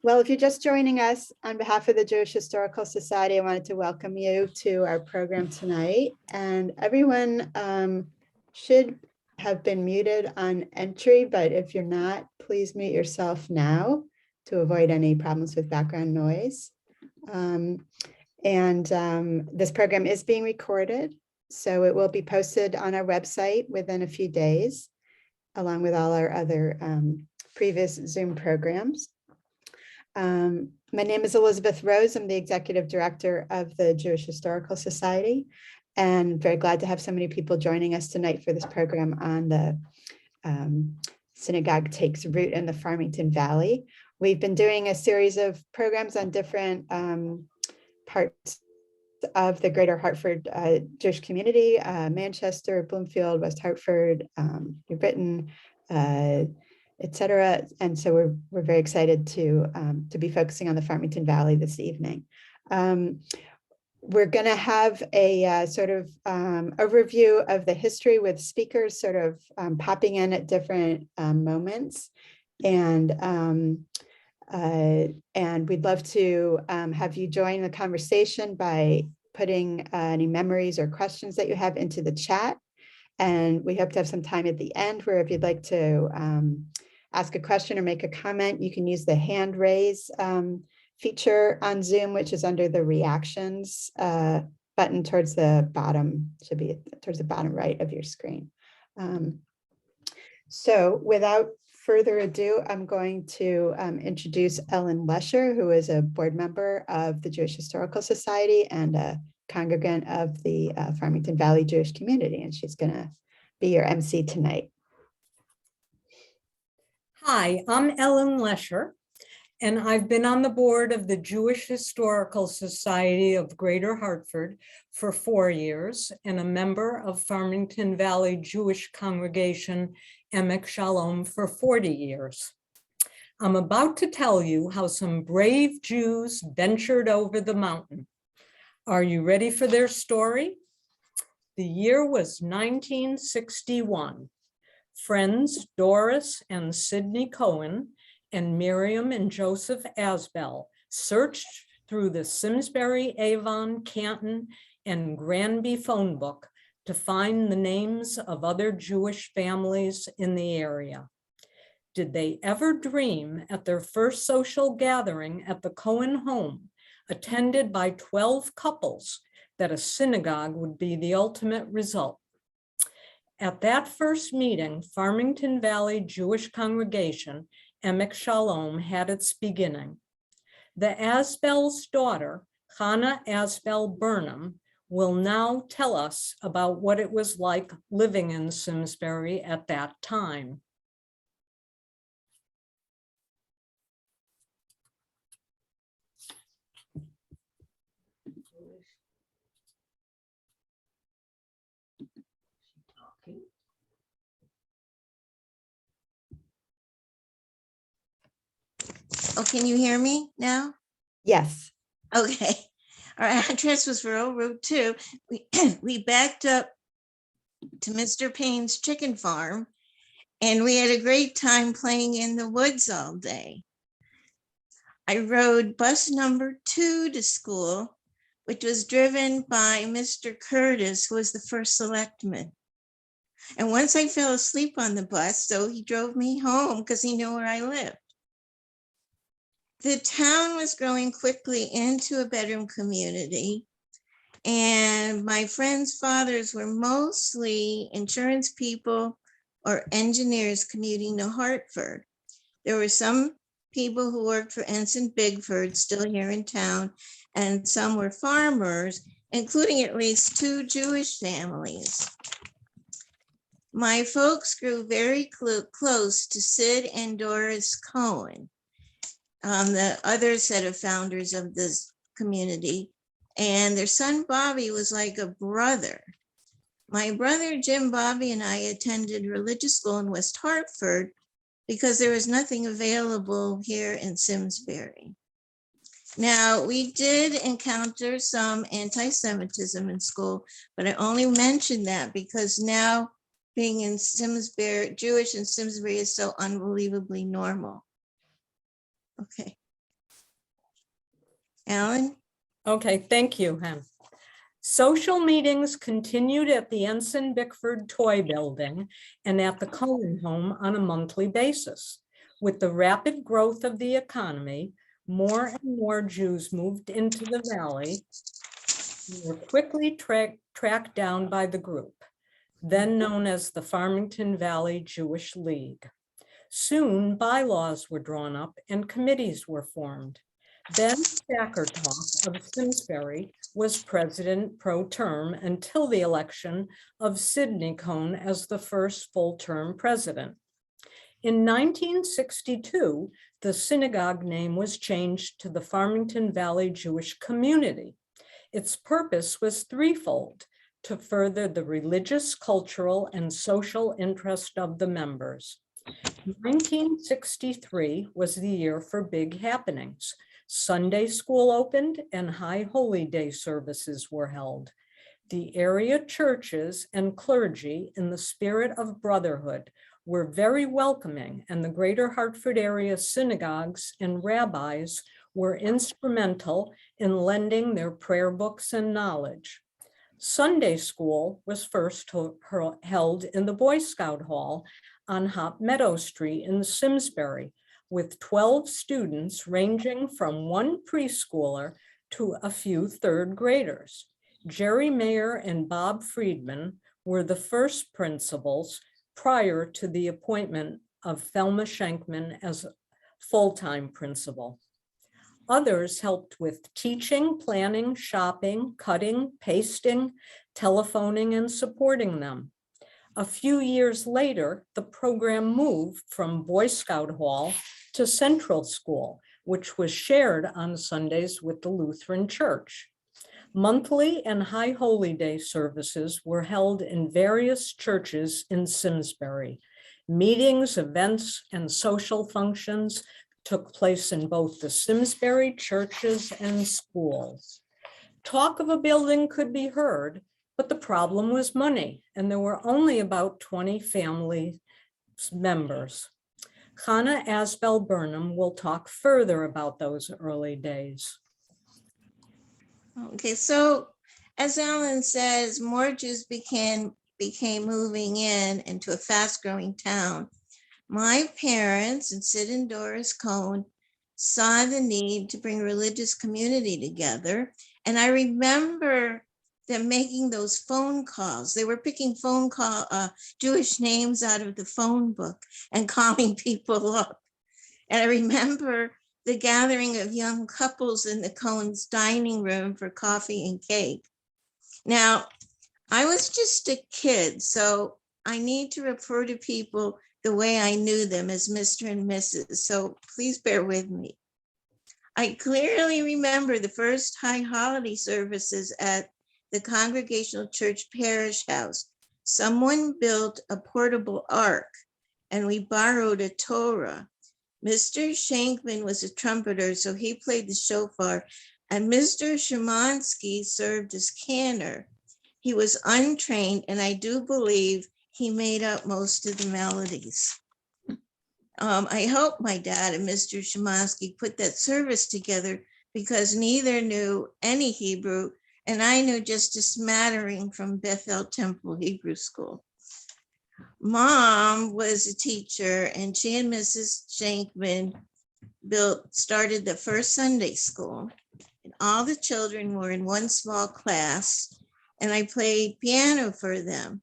Well, if you're just joining us, on behalf of the Jewish Historical Society, I wanted to welcome you to our program tonight. And everyone should have been muted on entry, but if you're not, please mute yourself now to avoid any problems with background noise. This program is being recorded, so it will be posted on our website within a few days, along with all our other previous Zoom programs. My name is Elizabeth Rose. I'm the Executive Director of the Jewish Historical Society, and very glad to have so many people joining us tonight for this program on the Synagogue Takes Root in the Farmington Valley. We've been doing a series of programs on different parts of the greater Hartford Jewish community, Manchester, Bloomfield, West Hartford, New Britain, etc. And so we're very excited to be focusing on the Farmington Valley this evening. We're going to have a sort of overview of the history with speakers sort of popping in at different moments, and we'd love to have you join the conversation by putting any memories or questions that you have into the chat. And we hope to have some time at the end where if you'd like to ask a question or make a comment, you can use the hand raise feature on Zoom, which is under the reactions button towards the bottom, should be towards the bottom right of your screen. So without further ado, I'm going to introduce Ellen Lesher, who is a board member of the Jewish Historical Society and a congregant of the Farmington Valley Jewish community, and she's going to be your MC tonight. Hi, I'm Ellen Lesher, and I've been on the board of the Jewish Historical Society of Greater Hartford for 4 years and a member of Farmington Valley Jewish Congregation, Emek Shalom, for 40 years. I'm about to tell you how some brave Jews ventured over the mountain. Are you ready for their story? The year was 1961. Friends Doris and Sidney Cohen and Miriam and Joseph Asbell searched through the Simsbury, Avon, Canton, and Granby phone book to find the names of other Jewish families in the area. Did they ever dream at their first social gathering at the Cohen home, attended by 12 couples, that a synagogue would be the ultimate result? At that first meeting, Farmington Valley Jewish Congregation, Emek Shalom, had its beginning. The Asbell's daughter, Hannah Asbell Burnham, will now tell us about what it was like living in Simsbury at that time. Oh, can you hear me now? Yes. Okay. Our address was Rural Route 2. We backed up to Mr. Payne's chicken farm, and we had a great time playing in the woods all day. I rode bus number 2 to school, which was driven by Mr. Curtis, who was the first selectman. And once I fell asleep on the bus, so he drove me home because he knew where I lived. The town was growing quickly into a bedroom community, and my friends' fathers were mostly insurance people or engineers commuting to Hartford. There were some people who worked for Ensign Bigford, still here in town, and some were farmers, including at least 2 Jewish families. My folks grew very close to Sid and Doris Cohen, the other set of founders of this community, and their son Bobby was like a brother. My brother Jim, Bobby, and I attended religious school in West Hartford because there was nothing available here in Simsbury. Now, we did encounter some anti-Semitism in school, but I only mentioned that because now being in Simsbury, Jewish in Simsbury, is so unbelievably normal. Okay. Alan? Okay, thank you, Hen. Social meetings continued at the Ensign Bickford Toy Building and at the Cohen Home on a monthly basis. With the rapid growth of the economy, more and more Jews moved into the valley and were quickly tracked down by the group, then known as the Farmington Valley Jewish League. Soon bylaws were drawn up and committees were formed. Ben Stackertoff of Simsbury was president pro term until the election of Sidney Cohn as the first full-term president. In 1962, the synagogue name was changed to the Farmington Valley Jewish Community. Its purpose was threefold: to further the religious, cultural, and social interest of the members. 1963 was the year for big happenings. Sunday school opened and High Holy Day services were held. The area churches and clergy, in the spirit of brotherhood, were very welcoming, and the Greater Hartford area synagogues and rabbis were instrumental in lending their prayer books and knowledge. Sunday school was first held in the Boy Scout Hall on Hop Meadow Street in Simsbury, with 12 students ranging from one preschooler to a few third graders. Jerry Mayer and Bob Friedman were the first principals prior to the appointment of Thelma Schenkman as full-time principal. Others helped with teaching, planning, shopping, cutting, pasting, telephoning, and supporting them. A few years later, the program moved from Boy Scout Hall to Central School, which was shared on Sundays with the Lutheran Church. Monthly and High Holy Day services were held in various churches in Simsbury. Meetings, events, and social functions took place in both the Simsbury churches and schools. Talk of a building could be heard, but the problem was money, and there were only about 20 family members. Hannah Asbel Burnham will talk further about those early days. Okay, so as Alan says, more Jews became moving into a fast-growing town. My parents and Sid and Doris Cohn saw the need to bring religious community together. And I remember them making those phone calls. They were picking Jewish names out of the phone book and calling people up. And I remember the gathering of young couples in the Cohen's dining room for coffee and cake. Now, I was just a kid, so I need to refer to people the way I knew them, as Mr. and Mrs., so please bear with me. I clearly remember the first high holiday services at the Congregational Church Parish House. Someone built a portable ark and we borrowed a Torah. Mr. Schenkman was a trumpeter, so he played the shofar, and Mr. Shemansky served as cantor. He was untrained, and I do believe he made up most of the melodies. I hope my dad and Mr. Shemansky put that service together because neither knew any Hebrew, and I knew just a smattering from Bethel Temple Hebrew School. Mom was a teacher, and she and Mrs. Schenkman started the first Sunday school. And all the children were in one small class, and I played piano for them.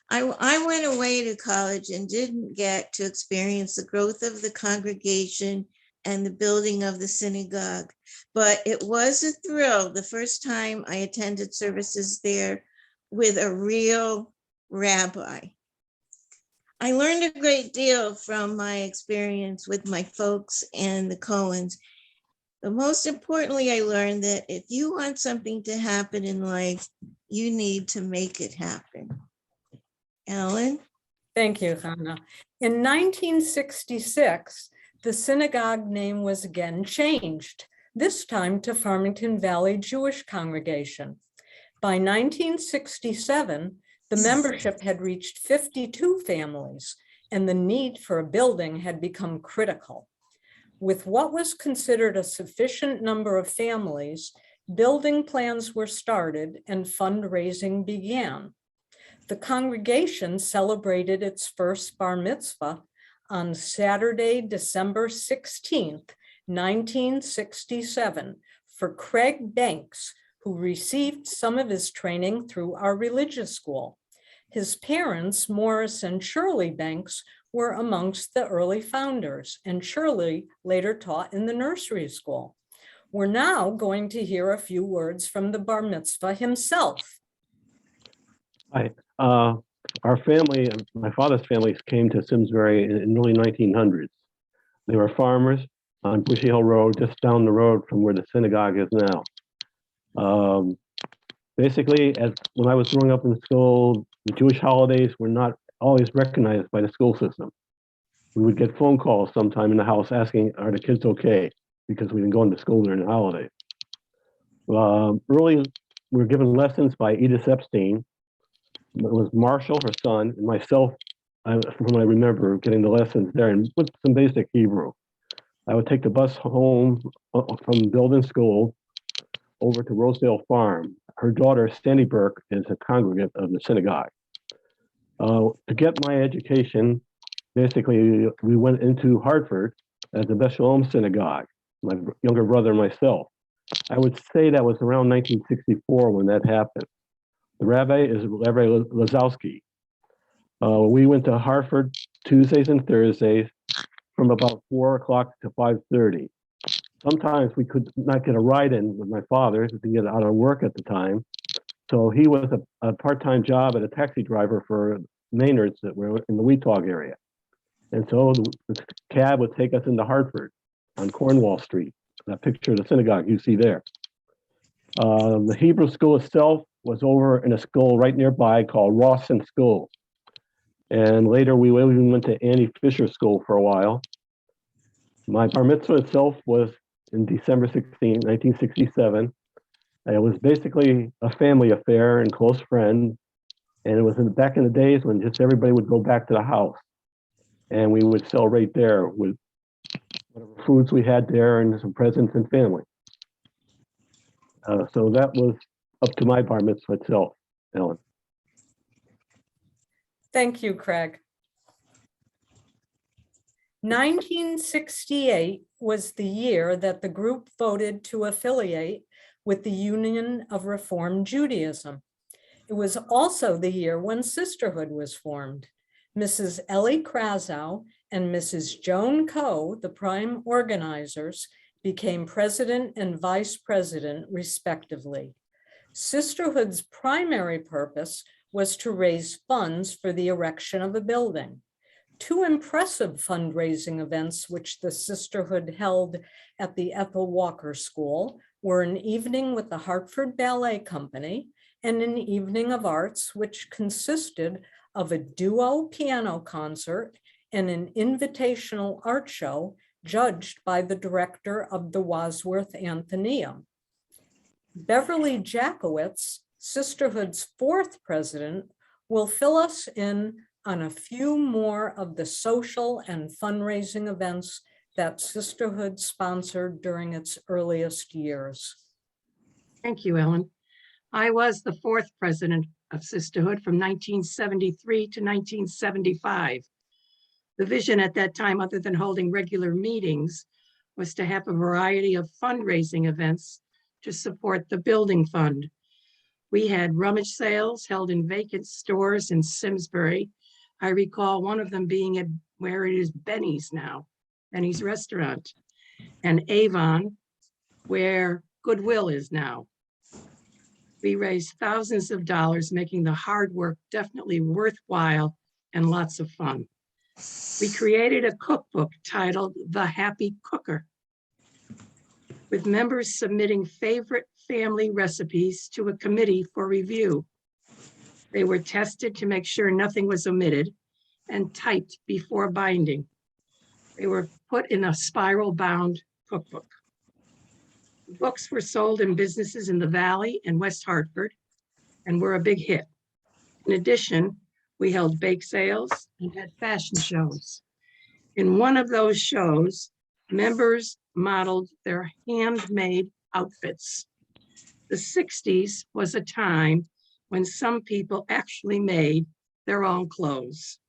I went away to college and didn't get to experience the growth of the congregation and the building of the synagogue, but it was a thrill the first time I attended services there with a real rabbi. I learned a great deal from my experience with my folks and the Cohens. But most importantly, I learned that if you want something to happen in life, you need to make it happen. Ellen? Thank you, Hannah. In 1966, the synagogue name was again changed, this time to Farmington Valley Jewish Congregation. By 1967, the membership had reached 52 families, and the need for a building had become critical. With what was considered a sufficient number of families, building plans were started and fundraising began. The congregation celebrated its first bar mitzvah on Saturday, December 16th, 1967, for Craig Banks, who received some of his training through our religious school. His parents, Morris and Shirley Banks, were amongst the early founders, and Shirley later taught in the nursery school. We're now going to hear a few words from the bar mitzvah himself. Hi. Our family, my father's family, came to Simsbury in the early 1900s. They were farmers on Bushy Hill Road, just down the road from where the synagogue is now. Basically, when I was growing up in school, the Jewish holidays were not always recognized by the school system. We would get phone calls sometime in the house asking, are the kids okay? Because we didn't go into school during the holidays. Early, we were given lessons by Edith Epstein. It was Marshall, her son, and myself, from what I remember, getting the lessons there and with some basic Hebrew. I would take the bus home from building school over to Rosedale Farm. Her daughter, Sandy Burke, is a congregant of the synagogue. To get my education, basically, we went into Hartford at the Beth Shalom Synagogue, my younger brother and myself. I would say that was around 1964 when that happened. The rabbi is Rabbi Lazowski. We went to Hartford Tuesdays and Thursdays from about 4 o'clock to 5:30. Sometimes we could not get a ride in with my father to get out of work at the time. So he was a part-time job as a taxi driver for Maynards that were in the Weetog area. And so the cab would take us into Hartford on Cornwall Street. That picture of the synagogue you see there. The Hebrew school itself was over in a school right nearby called Rawson School. And later we even went to Annie Fisher School for a while. My bar mitzvah itself was in December 16, 1967. And it was basically a family affair and close friends. And it was back in the days when just everybody would go back to the house. And we would celebrate there with whatever foods we had there and some presents and family. So that was up to my bar mitzvah itself, Ellen. Thank you, Craig. 1968 was the year that the group voted to affiliate with the Union of Reform Judaism. It was also the year when Sisterhood was formed. Mrs. Ellie Krasow and Mrs. Joan Coe, the prime organizers, became president and vice president, respectively. Sisterhood's primary purpose was to raise funds for the erection of a building. Two impressive fundraising events which the Sisterhood held at the Ethel Walker School were an evening with the Hartford Ballet Company and an evening of arts, which consisted of a duo piano concert and an invitational art show judged by the director of the Wadsworth Athenaeum. Beverly Jackowitz, Sisterhood's fourth president, will fill us in on a few more of the social and fundraising events that Sisterhood sponsored during its earliest years. Thank you, Ellen. I was the fourth president of Sisterhood from 1973 to 1975. The vision at that time, other than holding regular meetings, was to have a variety of fundraising events to support the building fund. We had rummage sales held in vacant stores in Simsbury. I recall one of them being at where it is Benny's now, Benny's Restaurant, and Avon, where Goodwill is now. We raised thousands of dollars, making the hard work definitely worthwhile and lots of fun. We created a cookbook titled The Happy Cooker, with members submitting favorite family recipes to a committee for review. They were tested to make sure nothing was omitted and typed before binding. They were put in a spiral-bound cookbook. The books were sold in businesses in the Valley and West Hartford and were a big hit. In addition, we held bake sales and had fashion shows. In one of those shows, Members modeled their handmade outfits. The 60s was a time when some people actually made their own clothes.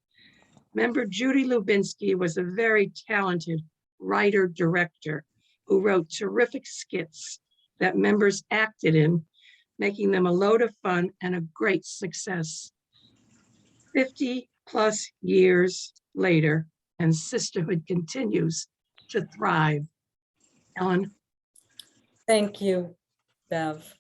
Member Judy Lubinsky was a very talented writer-director who wrote terrific skits that members acted in, making them a load of fun and a great success. 50 plus years later, and sisterhood continues to thrive. Ellen? Thank you, Bev.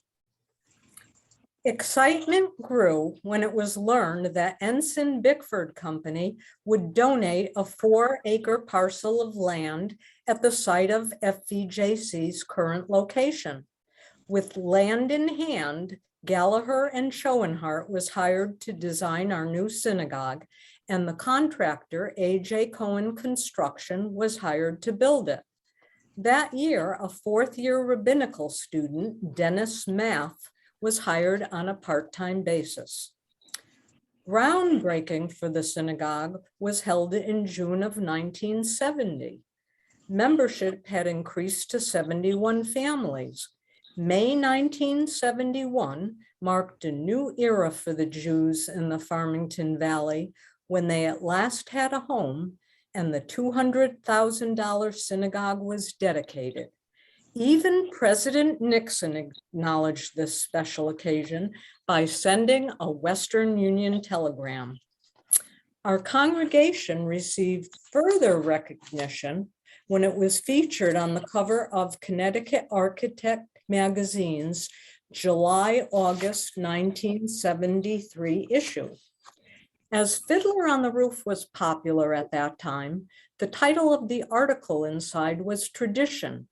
Excitement grew when it was learned that Ensign Bickford Company would donate a 4-acre parcel of land at the site of FVJC's current location. With land in hand, Gallagher and Schoenhart was hired to design our new synagogue, and the contractor, A.J. Cohen Construction, was hired to build it. That year, a 4th-year rabbinical student, Dennis Math, was hired on a part-time basis. Groundbreaking for the synagogue was held in June of 1970. Membership had increased to 71 families. May 1971 marked a new era for the Jews in the Farmington Valley when they at last had a home and the $200,000 synagogue was dedicated. Even President Nixon acknowledged this special occasion by sending a Western Union telegram. Our congregation received further recognition when it was featured on the cover of Connecticut Architect magazine's July-August 1973 issue. As Fiddler on the Roof was popular at that time, the title of the article inside was Tradition.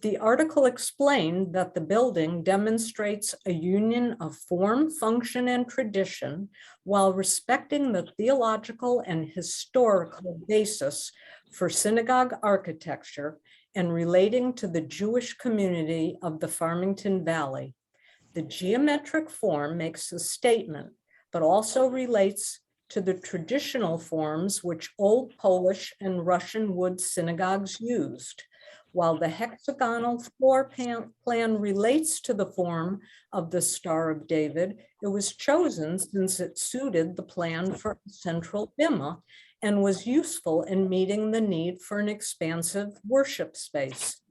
The article explained that the building demonstrates a union of form, function, and tradition while respecting the theological and historical basis for synagogue architecture and relating to the Jewish community of the Farmington Valley. The geometric form makes a statement, but also relates to the traditional forms which Old Polish and Russian wood synagogues used. While the hexagonal floor plan relates to the form of the Star of David, it was chosen since it suited the plan for a central bima and was useful in meeting the need for an expansive worship space.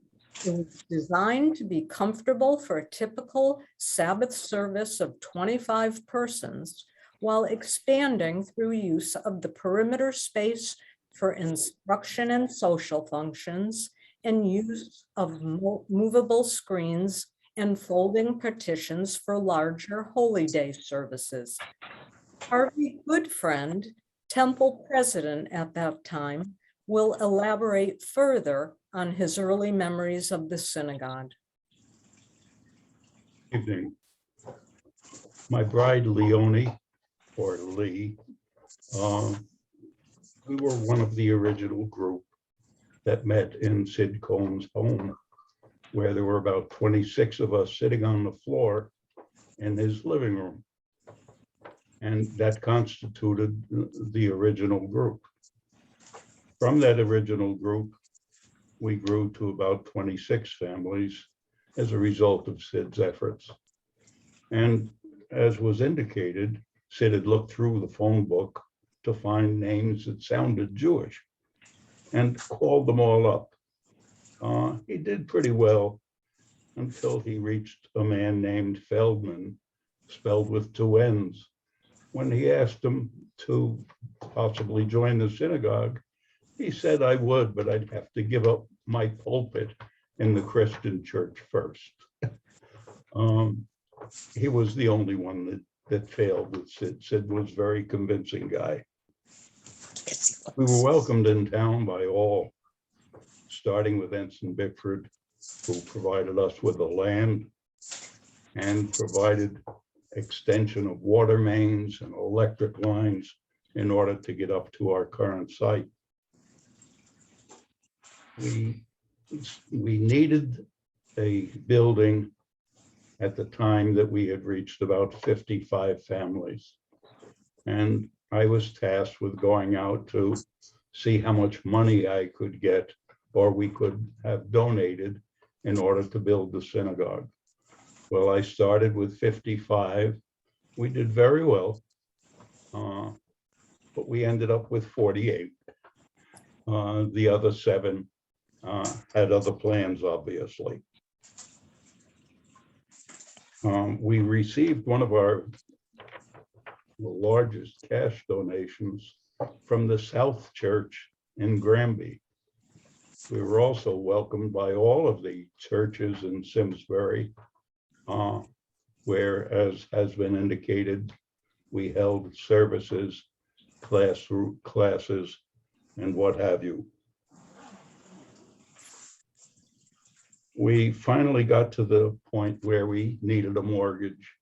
It was designed to be comfortable for a typical Sabbath service of 25 persons, while expanding through use of the perimeter space for instruction and social functions, and use of movable screens and folding partitions for larger Holy Day services. Harvey Goodfriend, temple president at that time, will elaborate further on his early memories of the synagogue. Evening. My bride, Leonie, or Lee, we were one of the original group that met in Sid Cohn's home, where there were about 26 of us sitting on the floor in his living room. And that constituted the original group. From that original group, we grew to about 26 families as a result of Sid's efforts. And as was indicated, Sid had looked through the phone book to find names that sounded Jewish and called them all up. He did pretty well until he reached a man named Feldman, spelled with 2 N's. When he asked him to possibly join the synagogue, he said, I would, but I'd have to give up my pulpit in the Christian church first. He was the only one that failed with Sid. Sid was a very convincing guy. We were welcomed in town by all, starting with Ensign Bickford, who provided us with the land and provided extension of water mains and electric lines in order to get up to our current site. We needed a building at the time that we had reached about 55 families. And I was tasked with going out to see how much money I could get or we could have donated in order to build the synagogue. Well, I started with 55. We did very well, but we ended up with 48. The other 7 had other plans, obviously. We received one of our largest cash donations from the South Church in Granby. We were also welcomed by all of the churches in Simsbury, where, as has been indicated, we held services, classes, and what have you. We finally got to the point where we needed a mortgage.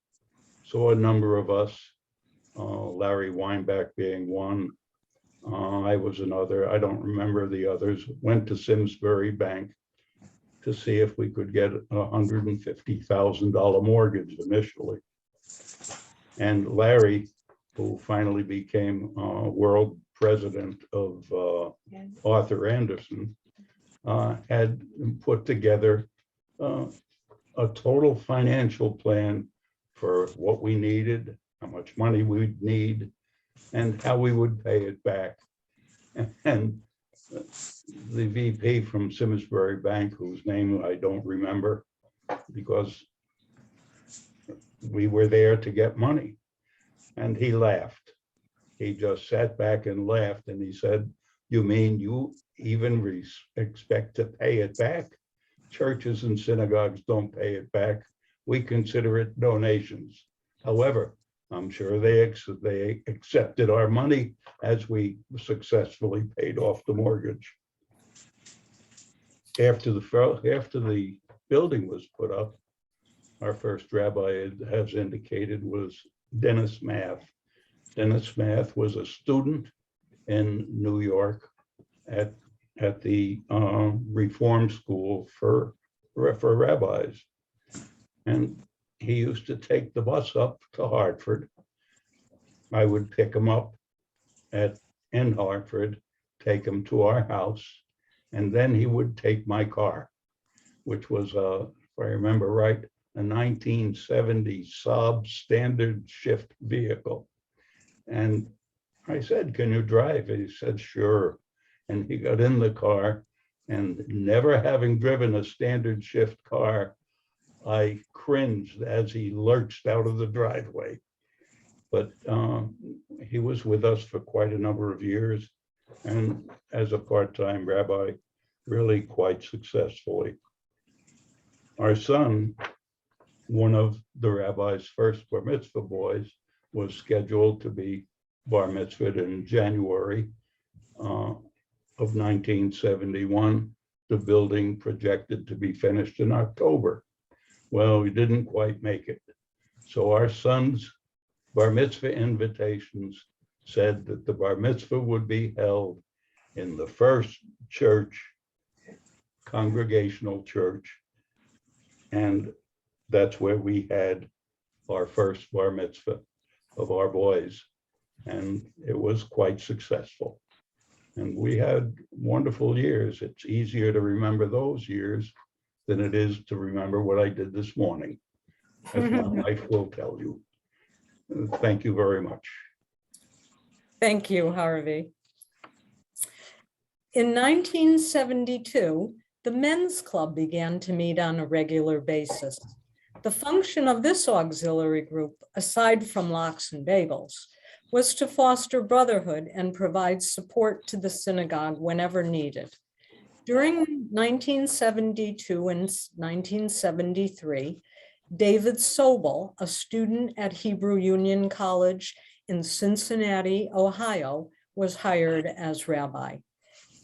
So a number of us, Larry Weinbach being one, I was another, I don't remember the others, went to Simsbury Bank to see if we could get a $150,000 mortgage initially. And Larry, who finally became world president of Arthur Anderson, had put together a total financial plan for what we needed, how much money we'd need, and how we would pay it back. And the VP from Simsbury Bank, whose name I don't remember, because we were there to get money, and he laughed. He just sat back and laughed, and he said, "You mean you even expect to pay it back? Churches and synagogues don't pay it back. We consider it donations. However, I'm sure they accepted our money as we successfully paid off the mortgage." After the building was put up, our first rabbi, has indicated, was Dennis Math. Dennis Math was a student in New York at the Reform School for rabbis. And he used to take the bus up to Hartford. I would pick him up in Hartford, take him to our house, and then he would take my car, which was, if I remember right, a 1970 Saab standard shift vehicle. And I said, "Can you drive?" He said, "Sure." And he got in the car, and never having driven a standard shift car, I cringed as he lurched out of the driveway. But he was with us for quite a number of years, and as a part-time rabbi, really quite successfully. Our son, one of the rabbi's first bar mitzvah boys, was scheduled to be bar mitzvahed in January of 1971. The building projected to be finished in October. Well, we didn't quite make it. So our son's bar mitzvah invitations said that the bar mitzvah would be held in the first church, congregational church, and that's where we had our first bar mitzvah of our boys, and it was quite successful. And we had wonderful years. It's easier to remember those years than it is to remember what I did this morning, as my wife will tell you. Thank you very much. Thank you, Harvey. In 1972, the Men's Club began to meet on a regular basis. The function of this auxiliary group, aside from lox and bagels, was to foster brotherhood and provide support to the synagogue whenever needed. During 1972 and 1973, David Sobel, a student at Hebrew Union College in Cincinnati, Ohio, was hired as rabbi.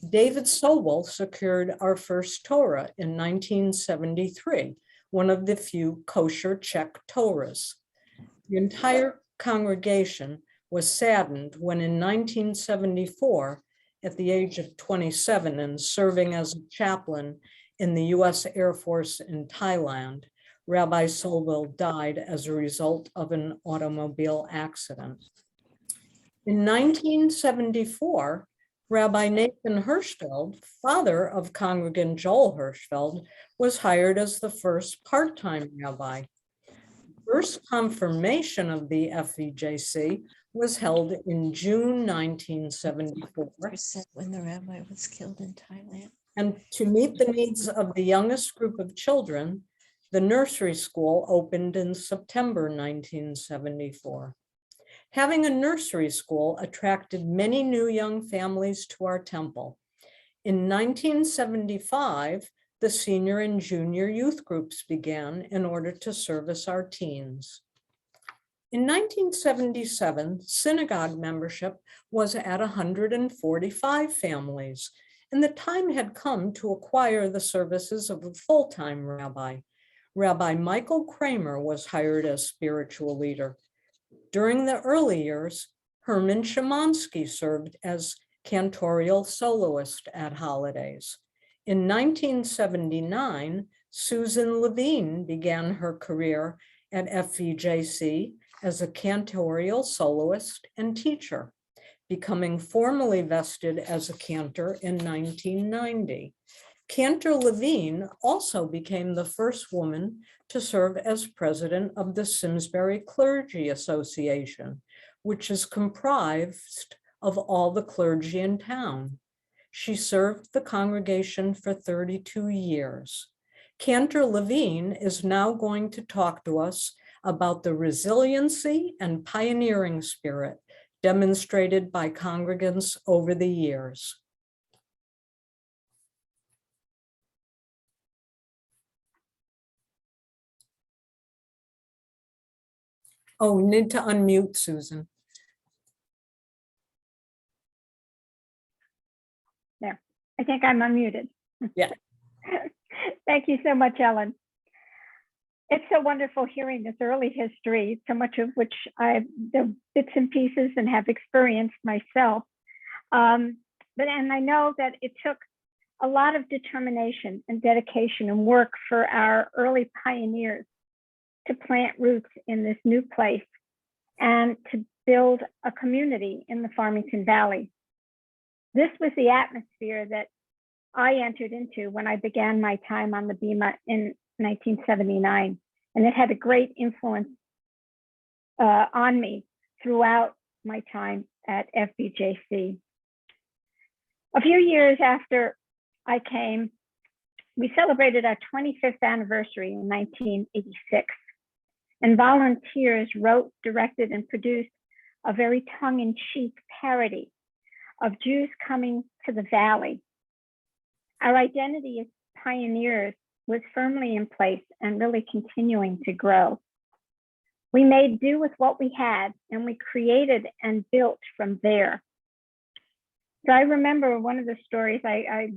David Sobel secured our first Torah in 1973, one of the few kosher Czech Torahs. The entire congregation was saddened when in 1974, at the age of 27 and serving as a chaplain in the US Air Force in Thailand, Rabbi Sobel died as a result of an automobile accident. In 1974, Rabbi Nathan Hirschfeld, father of congregant Joel Hirschfeld, was hired as the first part-time rabbi. First confirmation of the FEJC was held in June 1974. When the rabbi was killed in Thailand. And to meet the needs of the youngest group of children, the nursery school opened in September 1974. Having a nursery school attracted many new young families to our temple. In 1975, the senior and junior youth groups began in order to service our teens. In 1977, synagogue membership was at 145 families, and the time had come to acquire the services of a full-time rabbi. Rabbi Michael Kramer was hired as spiritual leader. During the early years, Herman Shemansky served as cantorial soloist at holidays. In 1979, Susan Levine began her career at FEJC as a cantorial soloist and teacher, becoming formally vested as a cantor in 1990. Cantor Levine also became the first woman to serve as president of the Simsbury Clergy Association, which is comprised of all the clergy in town. She served the congregation for 32 years. Cantor Levine is now going to talk to us about the resiliency and pioneering spirit demonstrated by congregants over the years. Oh, we need to unmute Susan. I think I'm unmuted. Yeah. Thank you so much, Ellen. It's so wonderful hearing this early history, so much of which I've the bits and pieces and have experienced myself. And I know that it took a lot of determination and dedication and work for our early pioneers to plant roots in this new place and to build a community in the Farmington Valley. This was the atmosphere that I entered into when I began my time on the Bema in 1979, and it had a great influence on me throughout my time at FBJC. A few years after I came, we celebrated our 25th anniversary in 1986, and volunteers wrote, directed, and produced a very tongue-in-cheek parody of Jews coming to the Valley. Our identity as pioneers was firmly in place and really continuing to grow. We made do with what we had, and we created and built from there. So I remember one of the stories I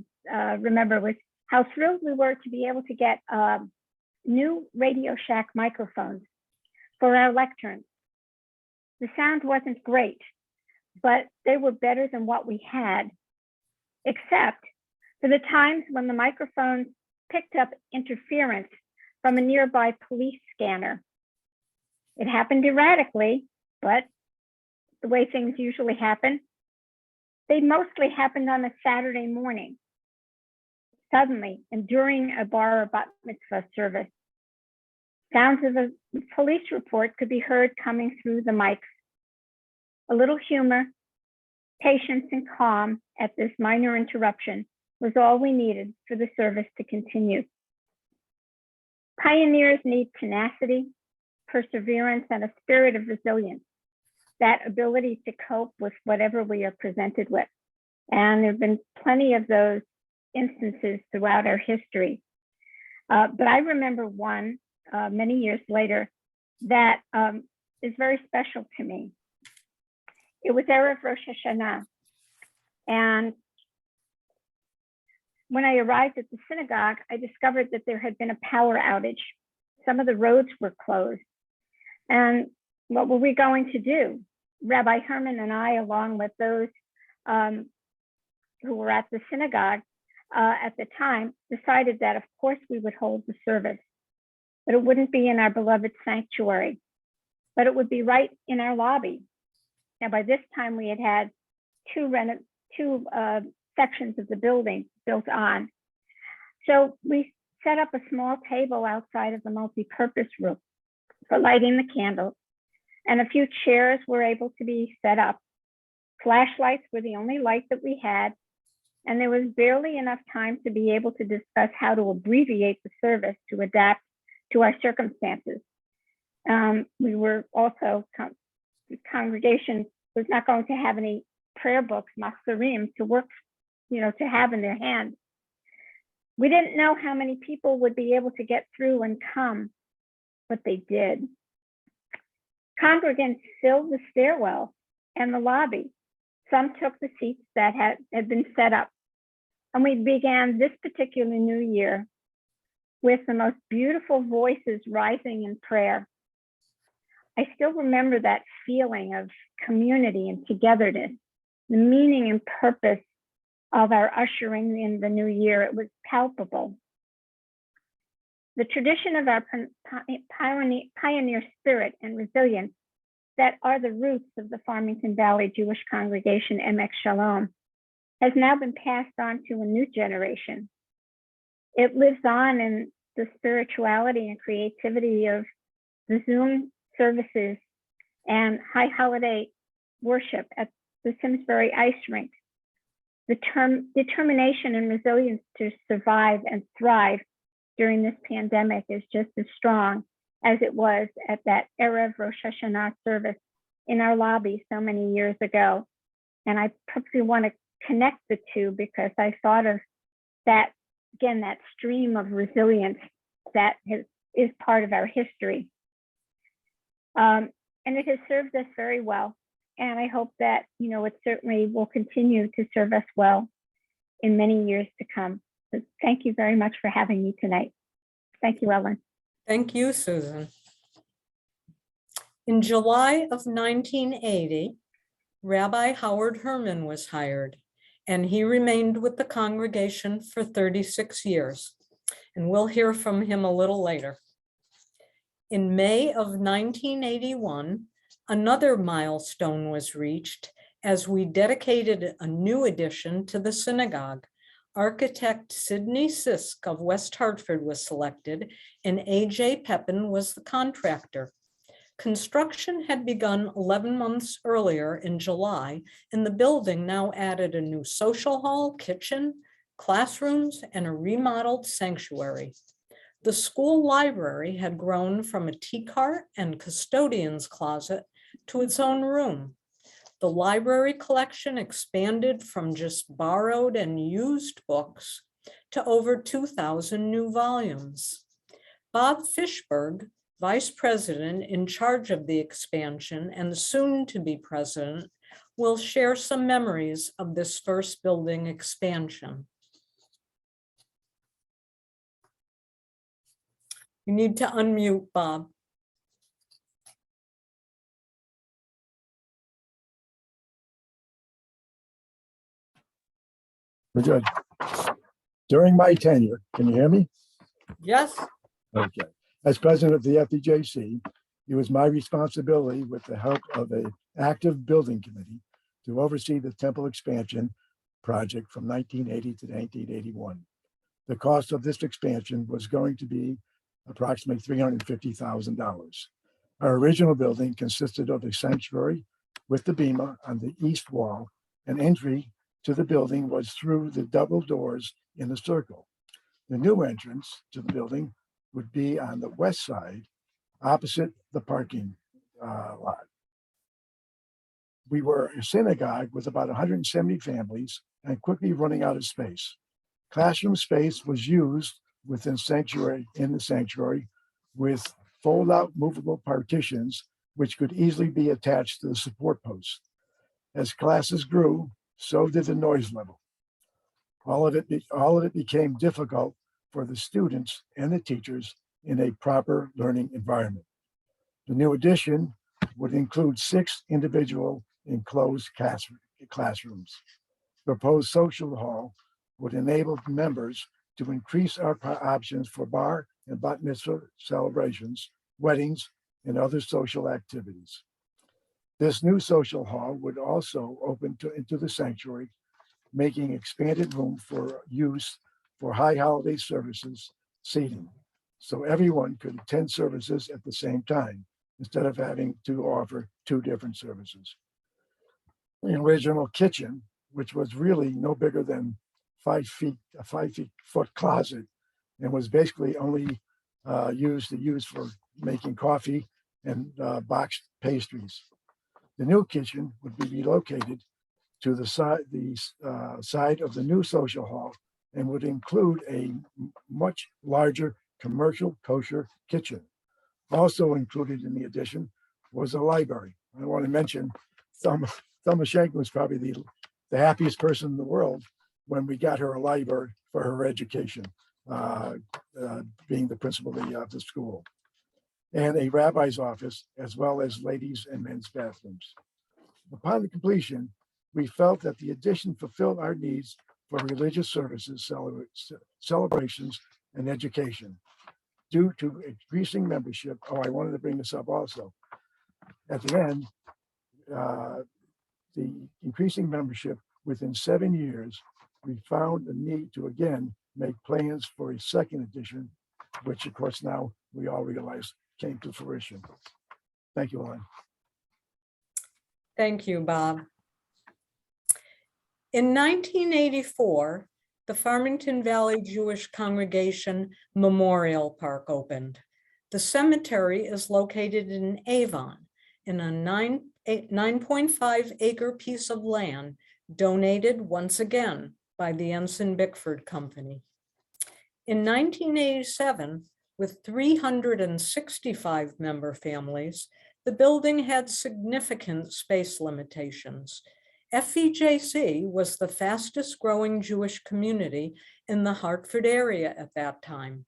remember was how thrilled we were to be able to get new Radio Shack microphones for our lecterns. The sound wasn't great, but they were better than what we had, except for the times when the microphones picked up interference from a nearby police scanner. It happened erratically, but the way things usually happen, they mostly happened on a Saturday morning, suddenly, and during a bar or bat mitzvah service. Sounds of a police report could be heard coming through the mics. A little humor, patience, and calm at this minor interruption was all we needed for the service to continue. Pioneers need tenacity, perseverance, and a spirit of resilience, that ability to cope with whatever we are presented with. And there have been plenty of those instances throughout our history. But I remember one many years later that is very special to me. It was Erev Rosh Hashanah. And when I arrived at the synagogue, I discovered that there had been a power outage. Some of the roads were closed. And what were we going to do? Rabbi Herman and I, along with those who were at the synagogue at the time, decided that, of course, we would hold the service, but it wouldn't be in our beloved sanctuary, but it would be right in our lobby. Now, by this time, we had had two two sections of the building built on. So we set up a small table outside of the multi-purpose room for lighting the candles, and a few chairs were able to be set up. Flashlights were the only light that we had, and there was barely enough time to be able to discuss how to abbreviate the service to adapt to our circumstances. We were also, the congregation was not going to have any prayer books, machzorim, to work, to have in their hands. We didn't know how many people would be able to get through and come, but they did. Congregants filled the stairwell and the lobby. Some took the seats that had been set up. And we began this particular new year with the most beautiful voices rising in prayer. I still remember that feeling of community and togetherness, the meaning and purpose of our ushering in the new year. It was palpable. The tradition of our pioneer spirit and resilience that are the roots of the Farmington Valley Jewish Congregation, MX Shalom, has now been passed on to a new generation. It lives on in the spirituality and creativity of the Zoom services and high holiday worship at the Simsbury Ice Rink. The determination and resilience to survive and thrive during this pandemic is just as strong as it was at that Erev Rosh Hashanah service in our lobby so many years ago. And I probably want to connect the two because I thought of that, again, that stream of resilience that is part of our history. And it has served us very well. And I hope that, it certainly will continue to serve us well in many years to come. So thank you very much for having me tonight. Thank you, Ellen. Thank you, Susan. In July of 1980, Rabbi Howard Herman was hired, and he remained with the congregation for 36 years. And we'll hear from him a little later. In May of 1981, another milestone was reached as we dedicated a new addition to the synagogue. Architect Sidney Sisk of West Hartford was selected, and A.J. Pepin was the contractor. Construction had begun 11 months earlier in July, and the building now added a new social hall, kitchen, classrooms, and a remodeled sanctuary. The school library had grown from a tea cart and custodian's closet to its own room. The library collection expanded from just borrowed and used books to over 2,000 new volumes. Bob Fishberg, vice president in charge of the expansion and soon to be president, will share some memories of this first building expansion. You need to unmute, Bob. We're good. During my tenure, can you hear me? Yes. Okay. As president of the FEJC, it was my responsibility, with the help of an active building committee, to oversee the temple expansion project from 1980 to 1981. The cost of this expansion was going to be approximately $350,000. Our original building consisted of a sanctuary with the bema on the east wall, and entry to the building was through the double doors in the circle. The new entrance to the building would be on the west side, opposite the parking lot. We were a synagogue with about 170 families and quickly running out of space. Classroom space was used in the sanctuary with fold-out movable partitions, which could easily be attached to the support posts. As classes grew, so did the noise level. All of it became difficult for the students and the teachers in a proper learning environment. The new addition would include 6 individual enclosed classrooms. The proposed social hall would enable members to increase our options for bar and bat mitzvah celebrations, weddings, and other social activities. This new social hall would also open into the sanctuary making expanded room for use for high holiday services seating. So everyone could attend services at the same time instead of having to offer two different services. The original kitchen, which was really no bigger than 5 feet, a 5 foot closet, and was basically only used for making coffee and boxed pastries. The new kitchen would be relocated to the side of the new social hall and would include a much larger commercial kosher kitchen. Also included in the addition was a library. I want to mention Thelma Schenk was probably the happiest person in the world when we got her a library for her education, being the principal of the school, and a rabbi's office, as well as ladies' and men's bathrooms. Upon the completion, we felt that the addition fulfilled our needs for religious services, celebrations, and education. Due to increasing membership, I wanted to bring this up also. At the end, the increasing membership within 7 years, we found the need to again make plans for a second edition, which of course now we all realize came to fruition. Thank you, Ellen. Thank you, Bob. In 1984, the Farmington Valley Jewish Congregation Memorial Park opened. The cemetery is located in Avon, in a 9.5 acre piece of land donated once again by the Ensign Bickford Company. In 1987, with 365 member families, the building had significant space limitations. FVJC was the fastest growing Jewish community in the Hartford area at that time.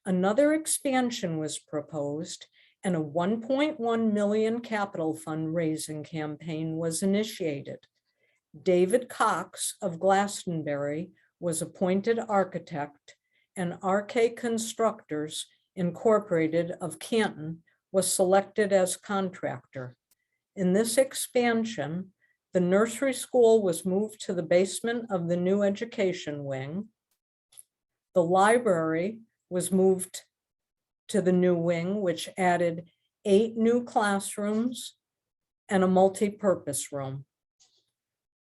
Another expansion was proposed and a 1.1 million capital fundraising campaign was initiated. David Cox of Glastonbury was appointed architect, and RK Constructors Incorporated of Canton was selected as contractor. In this expansion, the nursery school was moved to the basement of the new education wing. The library was moved to the new wing, which added 8 new classrooms and a multi-purpose room.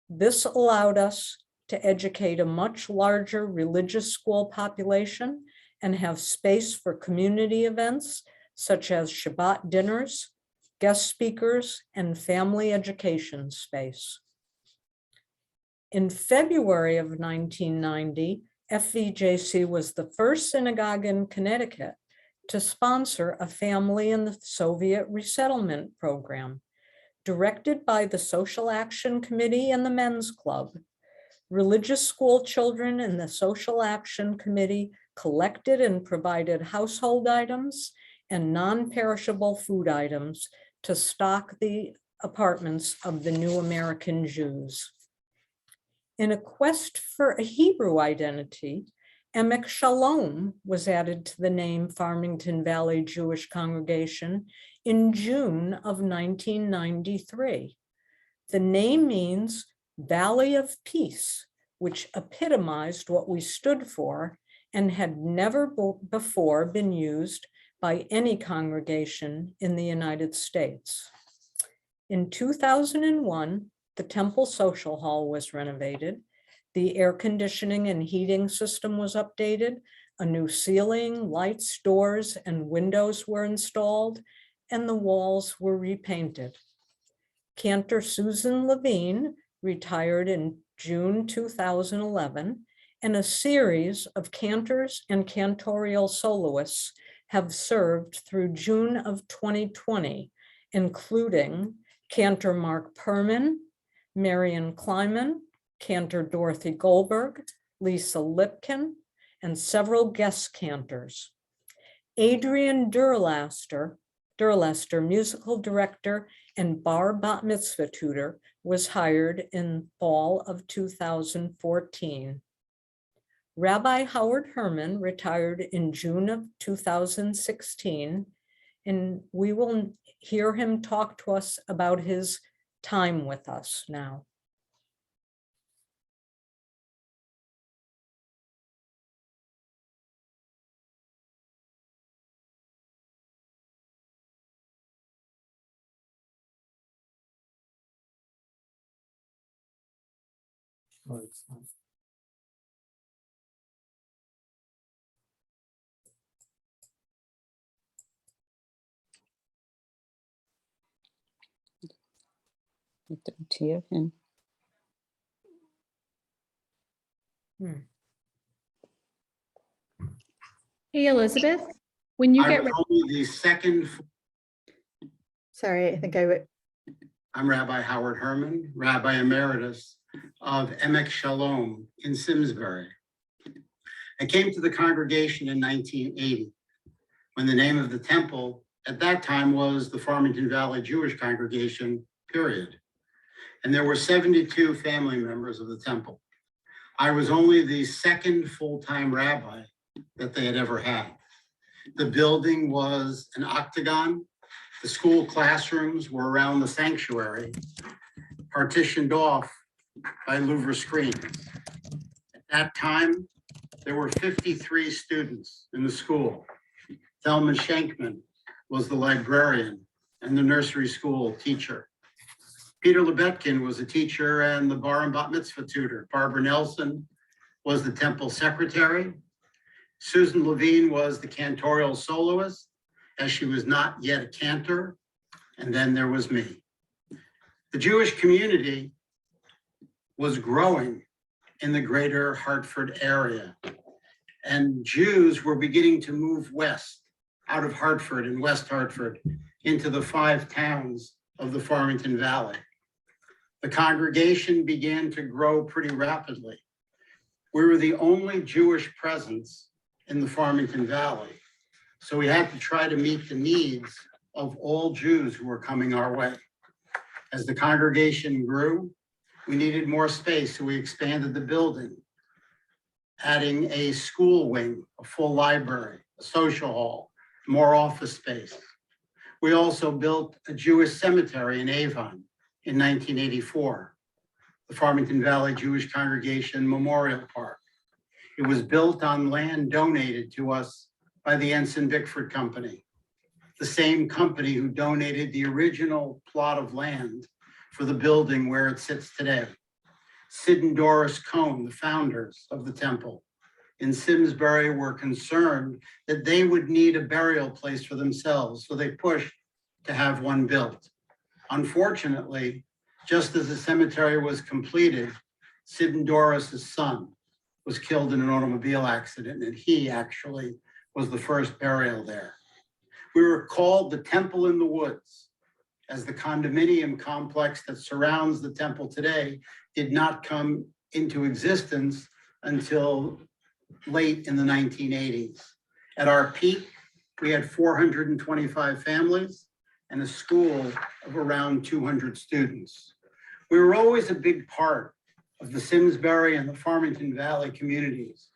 This allowed us to educate a much larger religious school population and have space for community events such as Shabbat dinners, guest speakers, and family education space. In February of 1990, FVJC was the first synagogue in Connecticut to sponsor a family in the Soviet resettlement program. Directed by the Social Action Committee and the Men's Club, religious school children in the Social Action Committee collected and provided household items and non-perishable food items to stock the apartments of the new American Jews. In a quest for a Hebrew identity, Emek Shalom was added to the name Farmington Valley Jewish Congregation in June of 1993. The name means Valley of Peace, which epitomized what we stood for and had never before been used by any congregation in the United States. In 2001, the Temple Social Hall was renovated. The air conditioning and heating system was updated. A new ceiling, lights, doors, and windows were installed, and the walls were repainted. Cantor Susan Levine retired in June 2011, and a series of cantors and cantorial soloists have served through June of 2020, including Cantor Mark Perman, Marion Kleiman, Cantor Dorothy Goldberg, Lisa Lipkin, and several guest cantors. Adrian Durlester, musical director and bar bat mitzvah tutor, was hired in fall of 2014. Rabbi Howard Herman retired in June of 2016, and we will hear him talk to us about his time with us now. Hey, Elizabeth, when you I get was ready, only the second. Sorry, I think I would, I'm Rabbi Howard Herman, Rabbi Emeritus of Emek Shalom in Simsbury. I came to the congregation in 1980 when the name of the temple at that time was the Farmington Valley Jewish Congregation, period. And there were 72 family members of the temple. I was only the second full-time rabbi that they had ever had. The building was an octagon. The school classrooms were around the sanctuary, partitioned off by louver screens. At that time, there were 53 students in the school. Thelma Schenkman was the librarian and the nursery school teacher. Peter Lebetkin was a teacher and the bar and bat mitzvah tutor. Barbara Nelson was the temple secretary. Susan Levine was the cantorial soloist, as she was not yet a cantor. And then there was me. The Jewish community was growing in the greater Hartford area. And Jews were beginning to move west out of Hartford and West Hartford into the 5 towns of the Farmington Valley. The congregation began to grow pretty rapidly. We were the only Jewish presence in the Farmington Valley. So we had to try to meet the needs of all Jews who were coming our way. As the congregation grew, we needed more space, so we expanded the building, adding a school wing, a full library, a social hall, more office space. We also built a Jewish cemetery in Avon in 1984, the Farmington Valley Jewish Congregation Memorial Park. It was built on land donated to us by the Ensign Bickford Company, the same company who donated the original plot of land for the building where it sits today. Sid and Doris Cohn, the founders of the temple in Simsbury, were concerned that they would need a burial place for themselves, so they pushed to have one built. Unfortunately, just as the cemetery was completed, Sid and Doris's son was killed in an automobile accident, and he actually was the first burial there. We were called the Temple in the Woods, as the condominium complex that surrounds the temple today did not come into existence until late in the 1980s. At our peak, we had 425 families and a school of around 200 students. We were always a big part of the Simsbury and the Farmington Valley communities.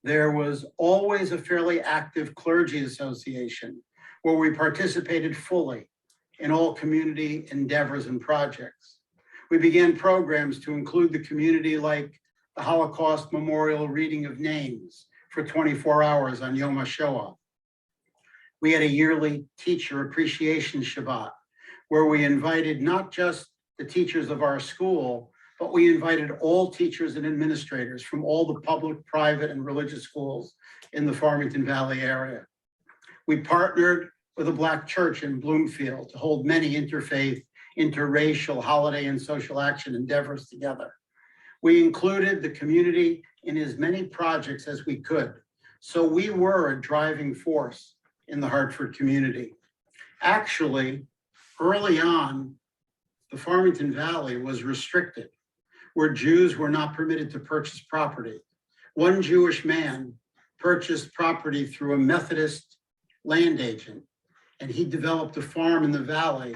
There was always a fairly active clergy association where we participated fully in all community endeavors and projects. We began programs to include the community, like the Holocaust Memorial Reading of Names for 24 hours on Yom HaShoah. We had a yearly teacher appreciation Shabbat, where we invited not just the teachers of our school, but we invited all teachers and administrators from all the public, private, and religious schools in the Farmington Valley area. We partnered with a Black church in Bloomfield to hold many interfaith, interracial, holiday, and social action endeavors together. We included the community in as many projects as we could, so we were a driving force in the Hartford community. Actually, early on, the Farmington Valley was restricted, where Jews were not permitted to purchase property. One Jewish man purchased property through a Methodist land agent, and he developed a farm in the valley,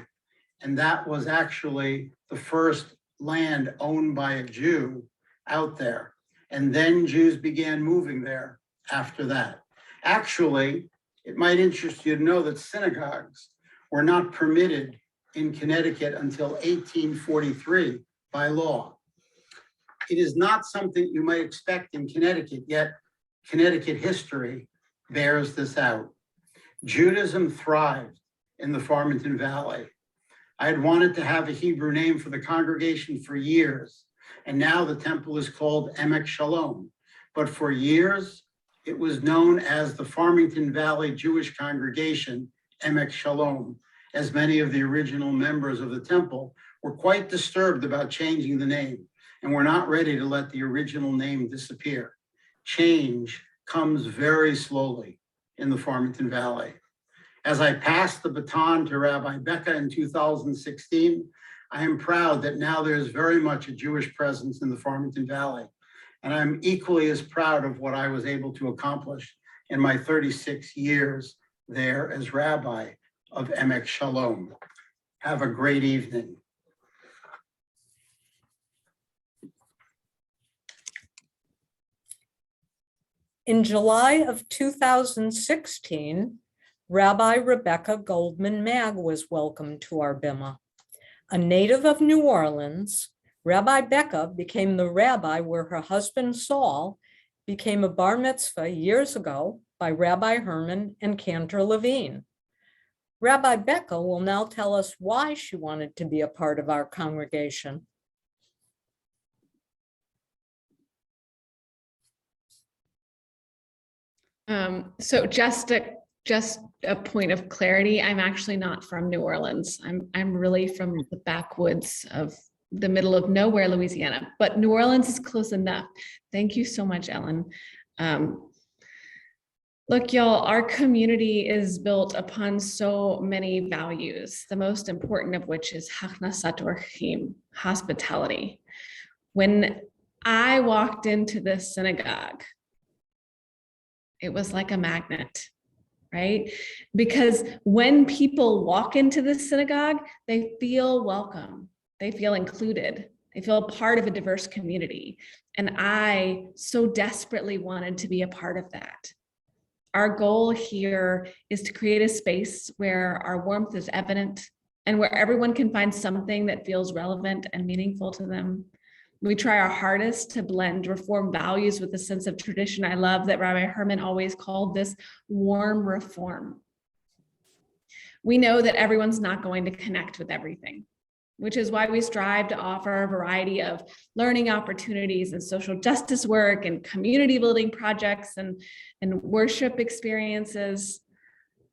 and that was actually the first land owned by a Jew out there. And then Jews began moving there after that. Actually, it might interest you to know that synagogues were not permitted in Connecticut until 1843 by law. It is not something you might expect in Connecticut, yet Connecticut history bears this out. Judaism thrived in the Farmington Valley. I had wanted to have a Hebrew name for the congregation for years, And now the temple is called Emek Shalom. But for years, it was known as the Farmington Valley Jewish Congregation, Emek Shalom, as many of the original members of the temple were quite disturbed about changing the name and were not ready to let the original name disappear. Change comes very slowly in the Farmington Valley. As I passed the baton to Rabbi Becca in 2016, I am proud that now there's very much a Jewish presence in the Farmington Valley. And I'm equally as proud of what I was able to accomplish in my 36 years there as rabbi of Emek Shalom. Have a great evening. In July of 2016, Rabbi Rebecca Goldman Mag was welcomed to our bima. A native of New Orleans, Rabbi Becca became the rabbi where her husband Saul became a bar mitzvah years ago by Rabbi Herman and Cantor Levine. Rabbi Becca will now tell us why she wanted to be a part of our congregation. So just a point of clarity, I'm actually not from New Orleans. I'm really from the backwoods of the middle of nowhere, Louisiana, but New Orleans is close enough. Thank you so much, Ellen. Look, y'all, our community is built upon so many values, the most important of which is Hachnasat Orchim, hospitality. When I walked into this synagogue, it was like a magnet, right? Because when people walk into the synagogue, they feel welcome, they feel included, they feel part of a diverse community. And I so desperately wanted to be a part of that. Our goal here is to create a space where our warmth is evident and where everyone can find something that feels relevant and meaningful to them. We try our hardest to blend Reform values with a sense of tradition. I love that Rabbi Herman always called this warm Reform. We know that everyone's not going to connect with everything, which is why we strive to offer a variety of learning opportunities and social justice work and community building projects and worship experiences,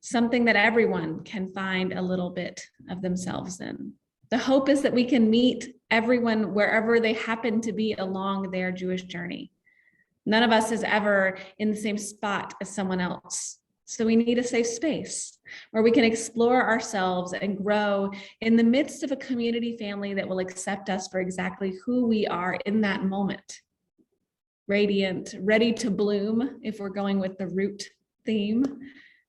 something that everyone can find a little bit of themselves in. The hope is that we can meet everyone wherever they happen to be along their Jewish journey. None of us is ever in the same spot as someone else. So we need a safe space where we can explore ourselves and grow in the midst of a community family that will accept us for exactly who we are in that moment. Radiant, ready to bloom, if we're going with the root theme,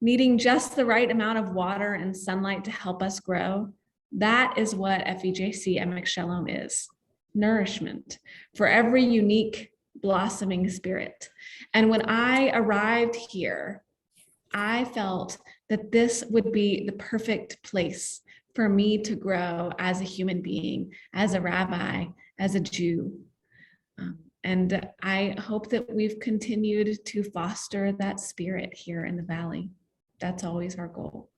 needing just the right amount of water and sunlight to help us grow. That is what FEJC Emek Shalom is, nourishment for every unique blossoming spirit. And when I arrived here, I felt that this would be the perfect place for me to grow as a human being, as a rabbi, as a Jew. And I hope that we've continued to foster that spirit here in the Valley. That's always our goal.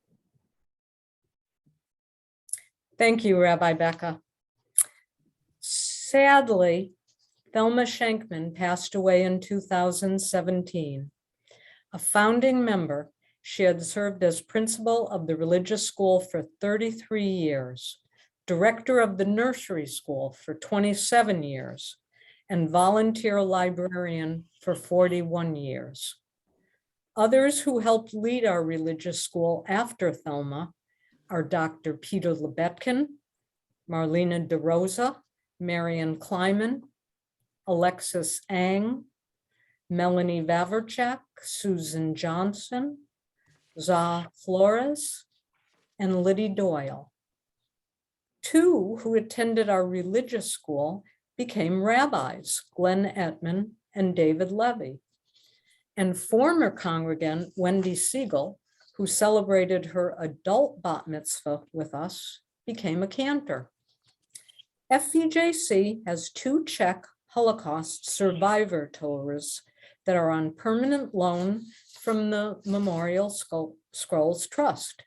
Thank you, Rabbi Becca. Sadly, Thelma Shankman passed away in 2017. A founding member, she had served as principal of the religious school for 33 years, director of the nursery school for 27 years, and volunteer librarian for 41 years. Others who helped lead our religious school after Thelma are Dr. Peter Lebetkin, Marlena DeRosa, Marion Kleiman, Alexis Ang, Melanie Vavrchak, Susan Johnson, Za Flores, and Liddy Doyle. Two who attended our religious school became rabbis, Glenn Ettman and David Levy. And former congregant Wendy Siegel, who celebrated her adult bat mitzvah with us, became a cantor. FEJC has 2 Czech Holocaust survivor Torahs that are on permanent loan from the Memorial Scrolls Trust.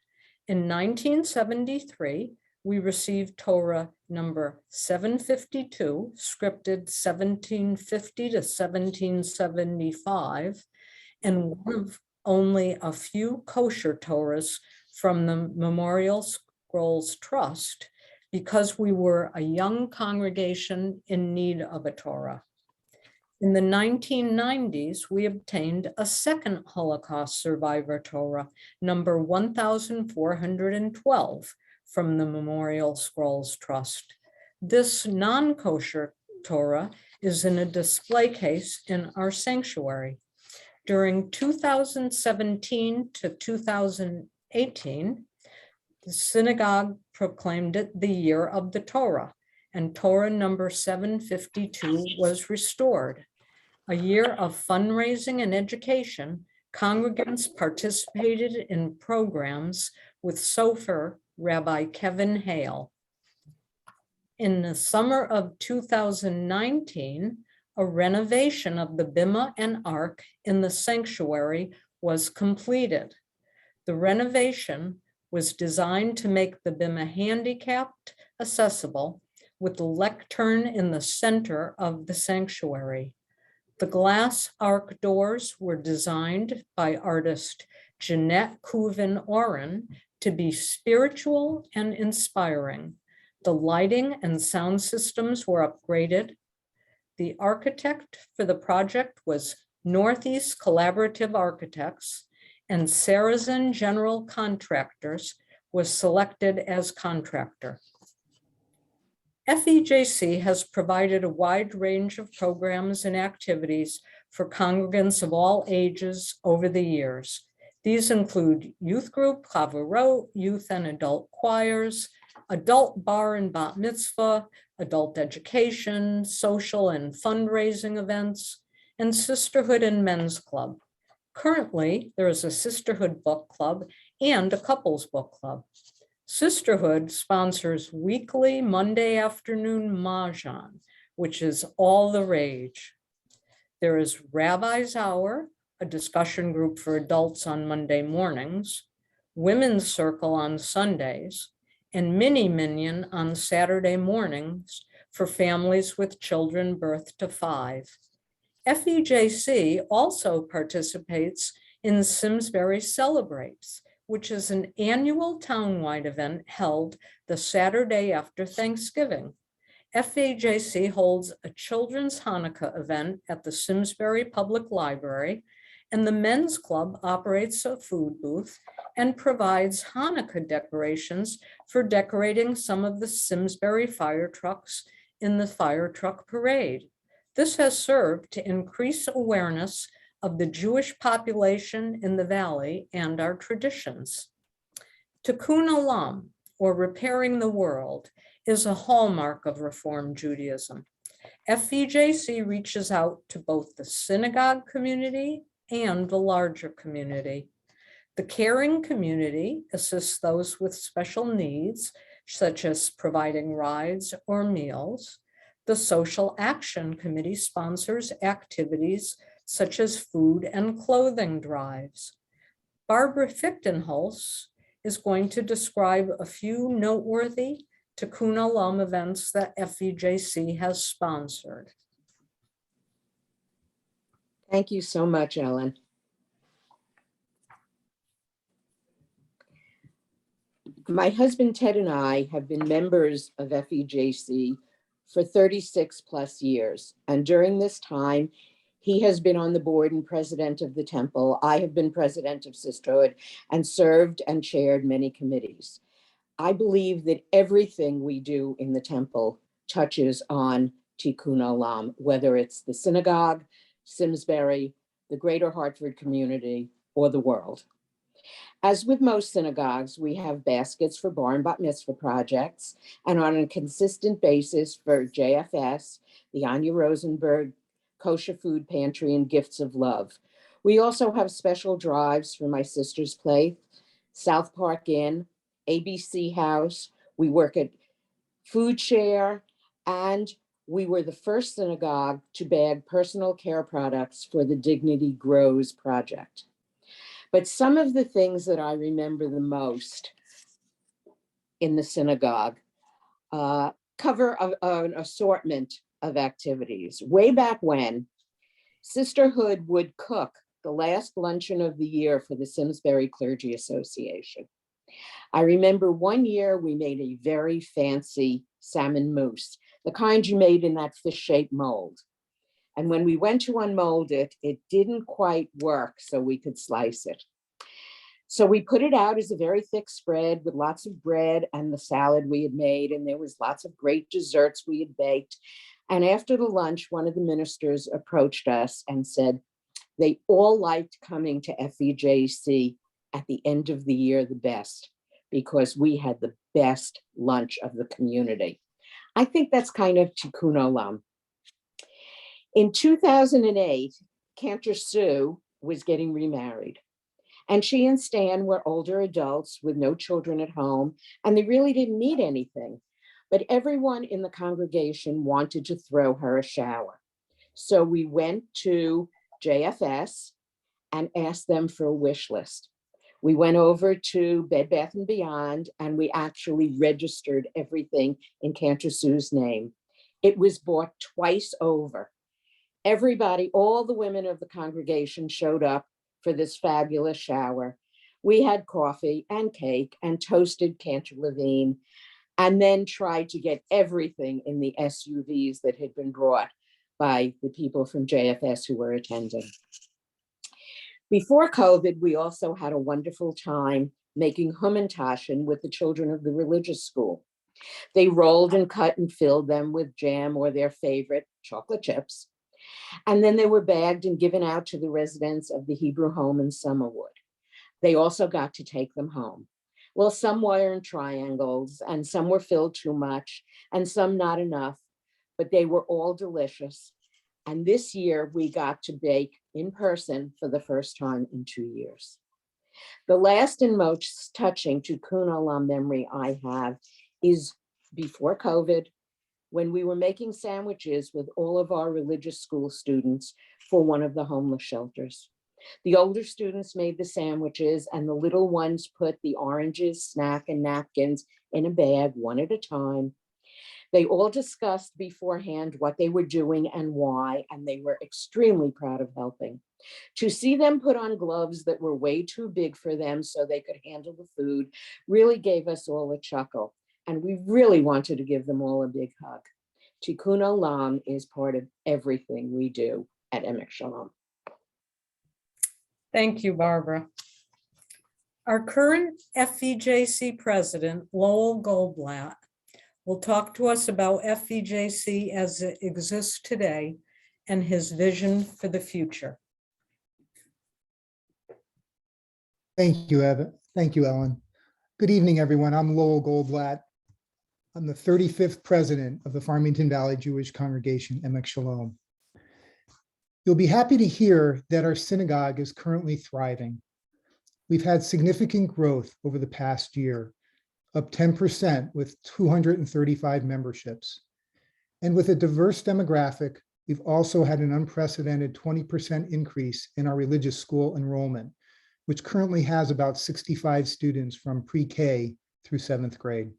In 1973, we received Torah number 752, scripted 1750 to 1775, and one of only a few kosher Torahs from the Memorial Scrolls Trust, because we were a young congregation in need of a Torah. In the 1990s, we obtained a second Holocaust survivor Torah, number 1412, from the Memorial Scrolls Trust. This non-kosher Torah is in a display case in our sanctuary. During 2017 to 2018, the synagogue proclaimed it the year of the Torah, and Torah number 752 was restored. A year of fundraising and education, congregants participated in programs with Sofer Rabbi Kevin Hale. In the summer of 2019, a renovation of the Bima and Ark in the sanctuary was completed. The renovation was designed to make the Bima handicapped accessible, with the lectern in the center of the sanctuary. The glass arc doors were designed by artist Jeanette Couvin-Oren to be spiritual and inspiring. The lighting and sound systems were upgraded. The architect for the project was Northeast Collaborative Architects, and Sarazin General Contractors was selected as contractor. FEJC has provided a wide range of programs and activities for congregants of all ages over the years. These include youth group, chavarot, youth and adult choirs, adult bar and bat mitzvah, adult education, social and fundraising events, and sisterhood and men's club. Currently, there is a sisterhood book club and a couples book club. Sisterhood sponsors weekly Monday afternoon Mahjong, which is all the rage. There is Rabbi's Hour, a discussion group for adults on Monday mornings, Women's Circle on Sundays, and Mini Minion on Saturday mornings for families with children birth to 5. FEJC also participates in Simsbury Celebrates, which is an annual townwide event held the Saturday after Thanksgiving. FEJC holds a children's Hanukkah event at the Simsbury Public Library, and the Men's Club operates a food booth and provides Hanukkah decorations for decorating some of the Simsbury fire trucks in the fire truck parade. This has served to increase awareness of the Jewish population in the Valley and our traditions. Tikkun Olam, or repairing the world, is a hallmark of Reform Judaism. FEJC reaches out to both the synagogue community and the larger community. The caring community assists those with special needs, such as providing rides or meals. The Social Action Committee sponsors activities such as food and clothing drives. Barbara Fichtenholz is going to describe a few noteworthy Tikkun Olam events that FEJC has sponsored. Thank you so much, Ellen. My husband Ted and I have been members of FEJC for 36 plus years. And during this time, he has been on the board and president of the temple. I have been president of Sisterhood and served and chaired many committees. I believe that everything we do in the temple touches on Tikkun Olam, whether it's the synagogue, Simsbury, the greater Hartford community, or the world. As with most synagogues, we have baskets for bar and bat mitzvah projects, and on a consistent basis for JFS, the Anya Rosenberg Kosher Food Pantry and Gifts of Love. We also have special drives for My Sister's Place, South Park Inn, ABC House. We work at Food Share, and we were the first synagogue to bag personal care products for the Dignity Grows project. But some of the things that I remember the most in the synagogue cover an assortment of activities. Way back when, Sisterhood would cook the last luncheon of the year for the Simsbury Clergy Association. I remember one year we made a very fancy salmon mousse, the kind you made in that fish-shaped mold. And when we went to unmold it, it didn't quite work so we could slice it. So we put it out as a very thick spread with lots of bread and the salad we had made, and there was lots of great desserts we had baked. And after the lunch, one of the ministers approached us and said they all liked coming to FEJC at the end of the year the best because we had the best lunch of the community. I think that's kind of tikkun olam. In 2008, Cantor Sue was getting remarried. And she and Stan were older adults with no children at home, and they really didn't need anything. But everyone in the congregation wanted to throw her a shower. So we went to JFS and asked them for a wish list. We went over to Bed Bath & Beyond, and we actually registered everything in Cantor Sue's name. It was bought twice over. Everybody, all the women of the congregation showed up for this fabulous shower. We had coffee and cake and toasted Cantor Levine, and then tried to get everything in the SUVs that had been brought by the people from JFS who were attending. Before COVID, we also had a wonderful time making Hummentaschen with the children of the religious school. They rolled and cut and filled them with jam or their favorite chocolate chips. And then they were bagged and given out to the residents of the Hebrew home in Summerwood. They also got to take them home. Well, some were in triangles and some were filled too much and some not enough, but they were all delicious. And this year we got to bake in person for the first time in 2 years. The last and most touching tikkun olam memory I have is before COVID, when we were making sandwiches with all of our religious school students for one of the homeless shelters. The older students made the sandwiches and the little ones put the oranges, snack, and napkins in a bag one at a time. They all discussed beforehand what they were doing and why, and they were extremely proud of helping. To see them put on gloves that were way too big for them so they could handle the food really gave us all a chuckle. And we really wanted to give them all a big hug. Tikkun olam is part of everything we do at Emek Shalom. Thank you, Barbara. Our current FEJC president, Lowell Goldblatt, will talk to us about FEJC as it exists today and his vision for the future. Thank you, Evan. Thank you, Ellen. Good evening, everyone. I'm Lowell Goldblatt. I'm the 35th president of the Farmington Valley Jewish Congregation, Emek Shalom. You'll be happy to hear that our synagogue is currently thriving. We've had significant growth over the past year, up 10% with 235 memberships. And with a diverse demographic, we've also had an unprecedented 20% increase in our religious school enrollment, which currently has about 65 students from pre-K through 7th grade.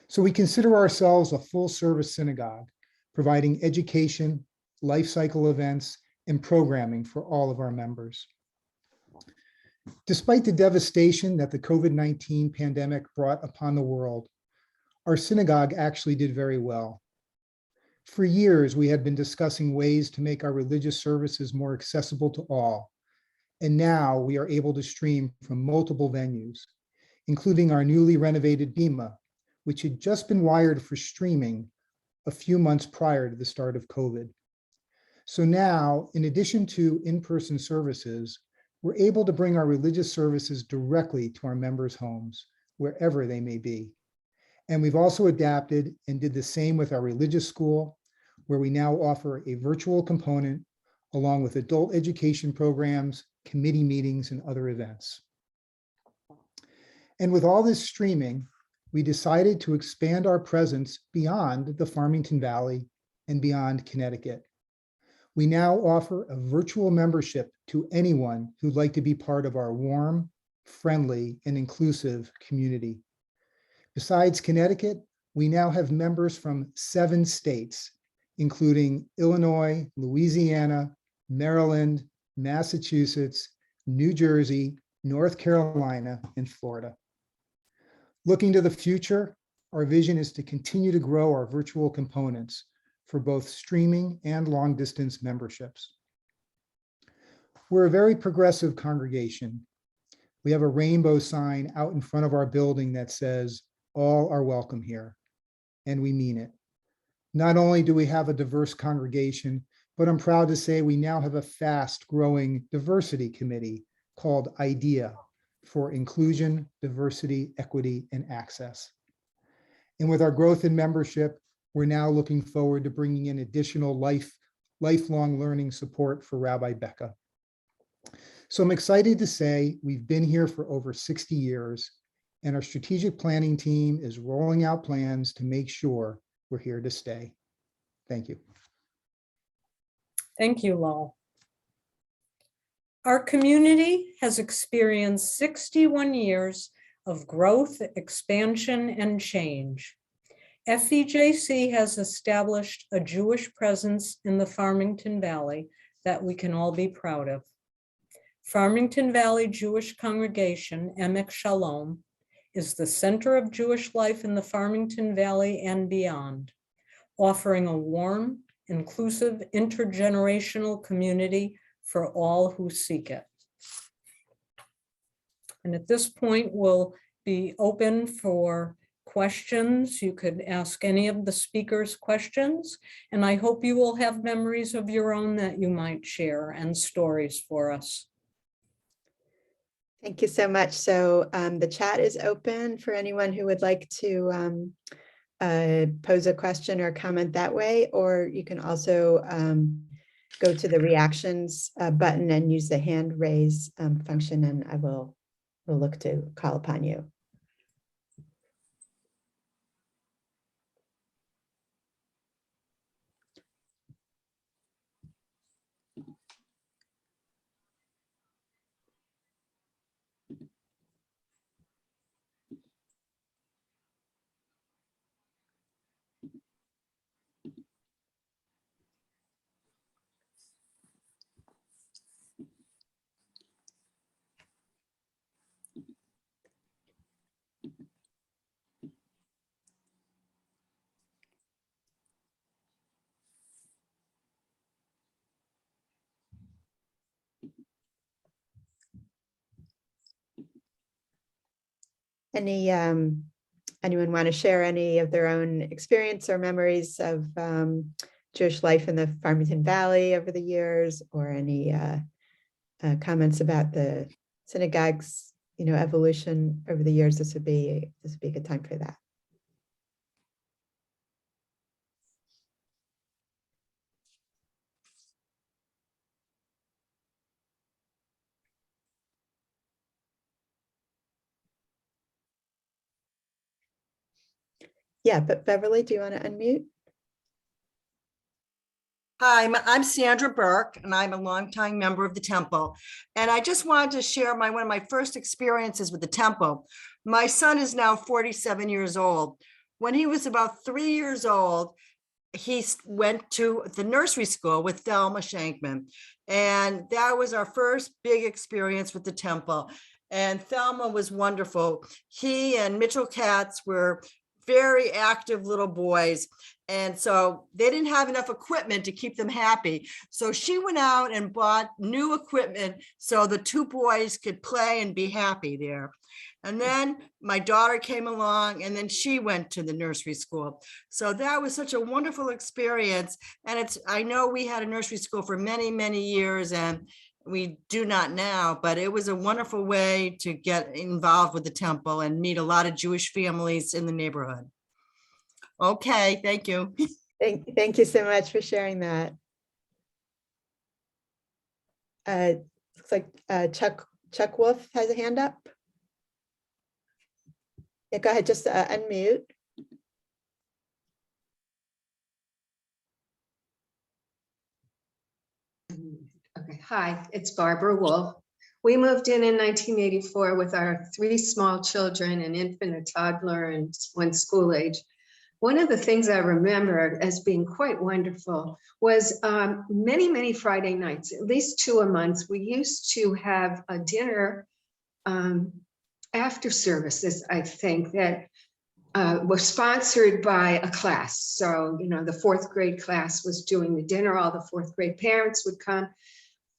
So we consider ourselves a full-service synagogue, providing education, life cycle events, and programming for all of our members. Despite the devastation that the COVID-19 pandemic brought upon the world, our synagogue actually did very well. For years, we had been discussing ways to make our religious services more accessible to all. And now we are able to stream from multiple venues, including our newly renovated Bima, which had just been wired for streaming a few months prior to the start of COVID. So now, in addition to in-person services, we're able to bring our religious services directly to our members' homes, wherever they may be. And we've also adapted and did the same with our religious school, where we now offer a virtual component along with adult education programs, committee meetings, and other events. And with all this streaming, we decided to expand our presence beyond the Farmington Valley and beyond Connecticut. We now offer a virtual membership to anyone who'd like to be part of our warm, friendly, and inclusive community. Besides Connecticut, we now have members from 7 states, including Illinois, Louisiana, Maryland, Massachusetts, New Jersey, North Carolina, and Florida. Looking to the future, our vision is to continue to grow our virtual components for both streaming and long-distance memberships. We're a very progressive congregation. We have a rainbow sign out in front of our building that says, "All are welcome here," and we mean it. Not only do we have a diverse congregation, but I'm proud to say we now have a fast-growing diversity committee called IDEA for Inclusion, Diversity, Equity, and Access. And with our growth in membership, we're now looking forward to bringing in additional lifelong learning support for Rabbi Becca. So I'm excited to say we've been here for over 60 years, and our strategic planning team is rolling out plans to make sure we're here to stay. Thank you. Thank you, Lowell. Our community has experienced 61 years of growth, expansion, and change. FEJC has established a Jewish presence in the Farmington Valley that we can all be proud of. Farmington Valley Jewish Congregation, Emek Shalom, is the center of Jewish life in the Farmington Valley and beyond, offering a warm, inclusive, intergenerational community for all who seek it. And at this point, we'll be open for questions. You could ask any of the speakers questions, and I hope you will have memories of your own that you might share and stories for us. Thank you so much. So the chat is open for anyone who would like to pose a question or comment that way, or you can also go to the reactions button and use the hand raise function, and I will look to call upon you. Anyone want to share any of their own experience or memories of Jewish life in the Farmington Valley over the years, or any comments about the synagogue's evolution over the years? This would be a good time for that. Yeah, but Beverly, do you want to unmute? Hi, I'm Sandra Burke, and I'm a longtime member of the temple. And I just wanted to share one of my first experiences with the temple. My son is now 47 years old. When he was about 3 years old, he went to the nursery school with Thelma Shankman. And that was our first big experience with the temple. And Thelma was wonderful. He and Mitchell Katz were very active little boys. And so they didn't have enough equipment to keep them happy. So she went out and bought new equipment so the two boys could play and be happy there. And then my daughter came along, and then she went to the nursery school. So that was such a wonderful experience. And I know we had a nursery school for many, many years, and we do not now, but it was a wonderful way to get involved with the temple and meet a lot of Jewish families in the neighborhood. Okay, thank you. Thank you so much for sharing that. Looks like Chuck Wolf has a hand up. Yeah, go ahead, just unmute. Okay, hi, it's Barbara Wolf. We moved in 1984 with our 3 small children, an infant, a toddler, and one school age. one of the things I remember as being quite wonderful was many, many Friday nights, at least 2 a month, we used to have a dinner after services, I think, that was sponsored by a class. So, you know, the 4th grade class was doing the dinner. All the 4th grade parents would come.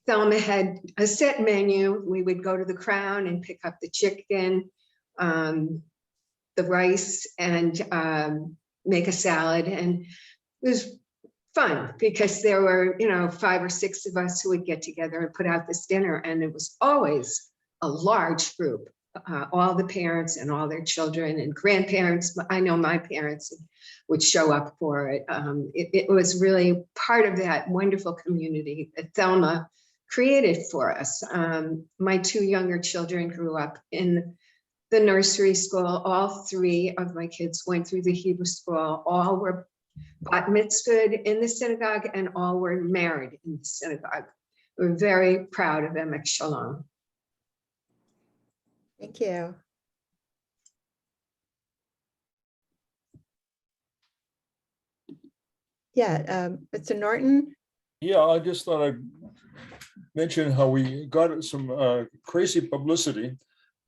Thelma had a set menu. We would go to the Crown and pick up the chicken, the rice, and make a salad. And it was fun because there were, you know, 5 or 6 of us who would get together and put out this dinner. And it was always a large group, all the parents and all their children and grandparents. I know my parents would show up for it. It was really part of that wonderful community that Thelma created for us. My 2 younger children grew up in the nursery school. All 3 of my kids went through the Hebrew school. All were bat mitzvahed in the synagogue and all were married in the synagogue. We're very proud of Emek Shalom. Thank you. Yeah, Mr. Norton. Yeah, I just thought I'd mention how we got some crazy publicity.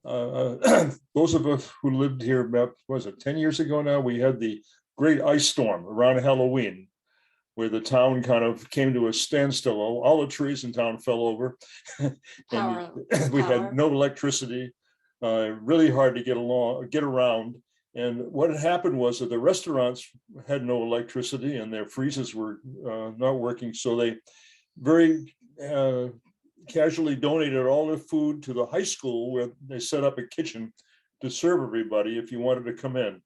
Those of us who lived here about, was it 10 years ago now, we had the great ice storm around Halloween, where the town kind of came to a standstill. All the trees in town fell over. And we had no electricity, really hard to get around. And what had happened was that the restaurants had no electricity and their freezers were not working. So they very casually donated all their food to the high school, where they set up a kitchen to serve everybody if you wanted to come in.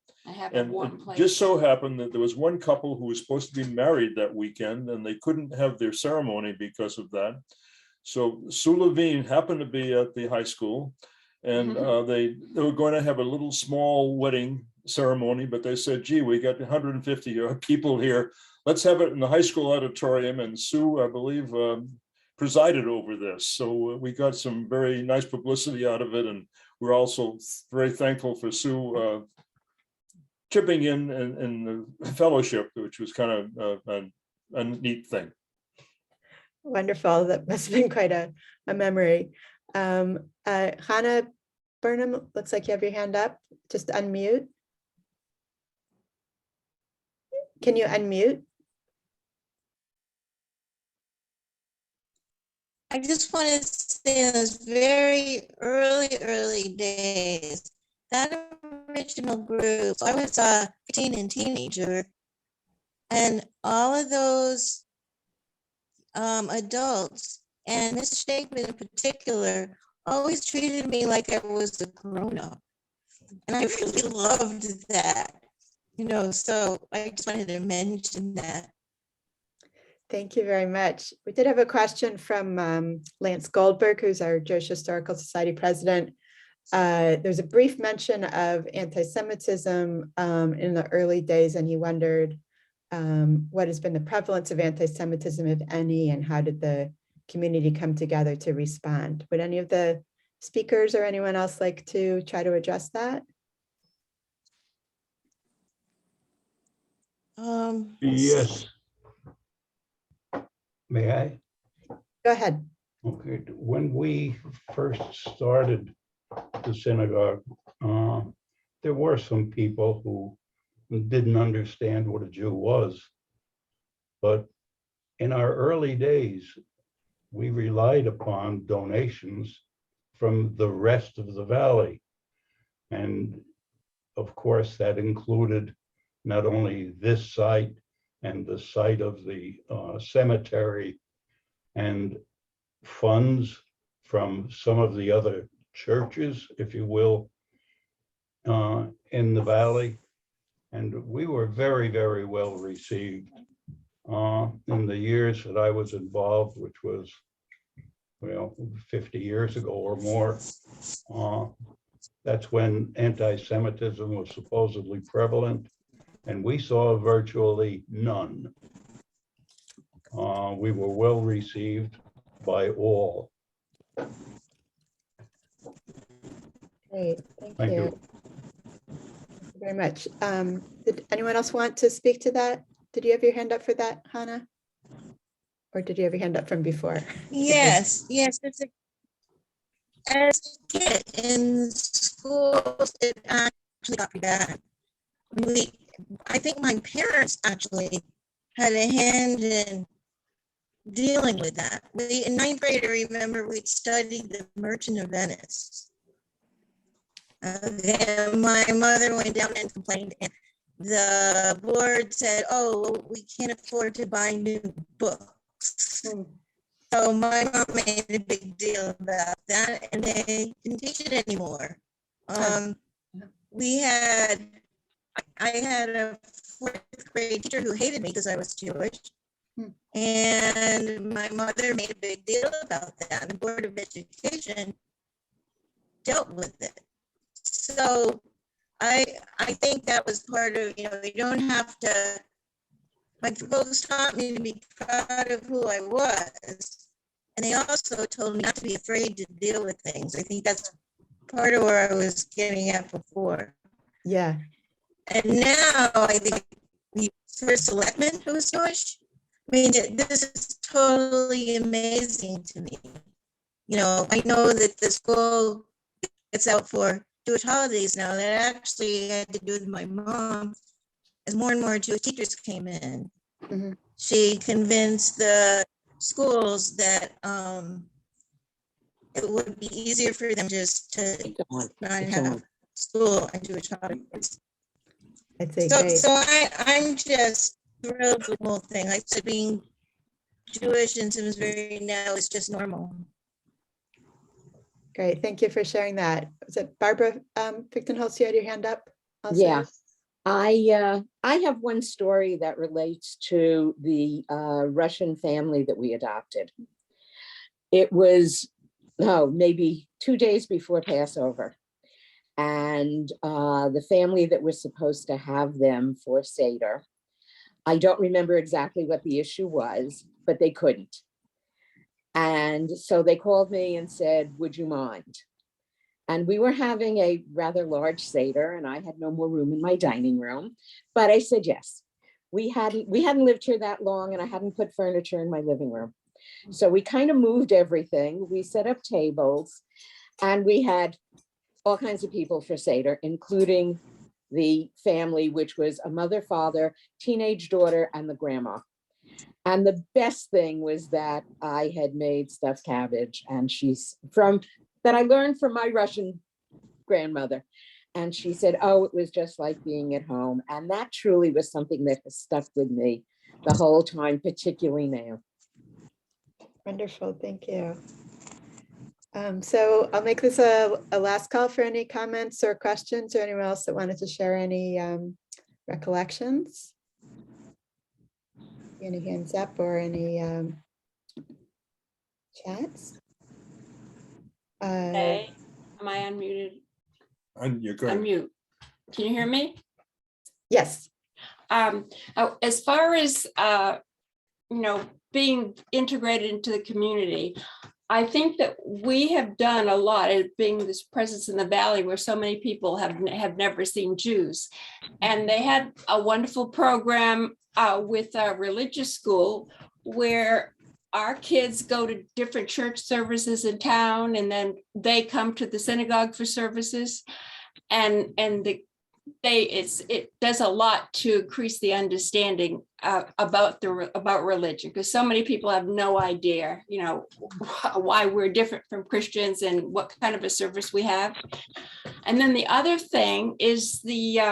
And it just so happened that there was one couple who was supposed to be married that weekend and they couldn't have their ceremony because of that. So Sue Levine happened to be at the high school, and they were going to have a little small wedding ceremony, but they said, gee, we got 150 people here. Let's have it in the high school auditorium. And Sue, I believe, presided over this. So we got some very nice publicity out of it. And we're also very thankful for Sue chipping in the fellowship, which was kind of a neat thing. Wonderful. That must have been quite a memory. Hannah Burnham, looks like you have your hand up. Just unmute. Can you unmute? I just want to say in those very early days, that original group, I was 15 and teenager, and all of those adults, and Mrs. Shakeman in particular, always treated me like I was a grown-up. And I really loved that, you know, so I just wanted to mention that. Thank you very much. We did have a question from Lance Goldberg, who's our Jewish Historical Society president. There's a brief mention of anti-Semitism in the early days, and he wondered what has been the prevalence of anti-Semitism, if any, and how did the community come together to respond? Would any of the speakers or anyone else like to try to address that? Yes. May I? Go ahead. Okay, when we first started the synagogue, there were some people who didn't understand what a Jew was. But in our early days, we relied upon donations from the rest of the valley. And of course, that included not only this site and the site of the cemetery, and funds from some of the other churches, if you will, in the valley. And we were very, very well received in the years that I was involved, which was, well, 50 years ago or more. That's when anti-Semitism was supposedly prevalent, and we saw virtually none. We were well received by all. Great, thank you. you very much. Did anyone else want to speak to that? Did you have your hand up for that, Hannah? Or did you have your hand up from before? Yes, yes. As a kid in schools, it actually got me bad. I think my parents actually had a hand in dealing with that. In ninth grade, I remember we studied the Merchant of Venice. My mother went down and complained, and the board said, "Oh, we can't afford to buy new books." So my mom made a big deal about that, and they didn't teach it anymore. I had a fourth grade teacher who hated me because I was Jewish. And my mother made a big deal about that. And the Board of Education dealt with it. So I think that was part of, you don't have to, like, folks taught me to be proud of who I was. And they also told me not to be afraid to deal with things. I think that's part of where I was getting at before. Yeah. And now I think the first selectman who was Jewish, I mean, this is totally amazing to me. I know that the school gets out for Jewish holidays now. That actually had to do with my mom. As more and more Jewish teachers came in, she convinced the schools that it would be easier for them just to not have school and Jewish holidays. So I'm just thrilled with the whole thing. Like I said, being Jewish in Simsbury now is just normal. Great, thank you for sharing that. Was it Barbara Fichtenholz, you had your hand up also? Yeah, I have one story that relates to the Russian family that we adopted. It was, maybe 2 days before Passover. And the family that was supposed to have them for Seder, I don't remember exactly what the issue was, but they couldn't. And so they called me and said, would you mind? And we were having a rather large Seder, and I had no more room in my dining room, but I said yes. We hadn't lived here that long, and I hadn't put furniture in my living room. So we kind of moved everything. We set up tables, and we had all kinds of people for Seder, including the family, which was a mother, father, teenage daughter, and the grandma. And the best thing was that I had made stuffed cabbage, and that I learned from my Russian grandmother. And she said, oh, it was just like being at home. And that truly was something that has stuck with me the whole time, particularly now. Wonderful, thank you. So I'll make this a last call for any comments or questions, or anyone else that wanted to share any recollections. Any hands up or any chats? Hey, am I unmuted? You're good. Unmute. Can you hear me? Yes. As far as being integrated into the community, I think that we have done a lot as being this presence in the valley where so many people have never seen Jews. And they had a wonderful program with a religious school where our kids go to different church services in town, and then they come to the synagogue for services. And it does a lot to increase the understanding about religion, because so many people have no idea, why we're different from Christians and what kind of a service we have. And then the other thing is the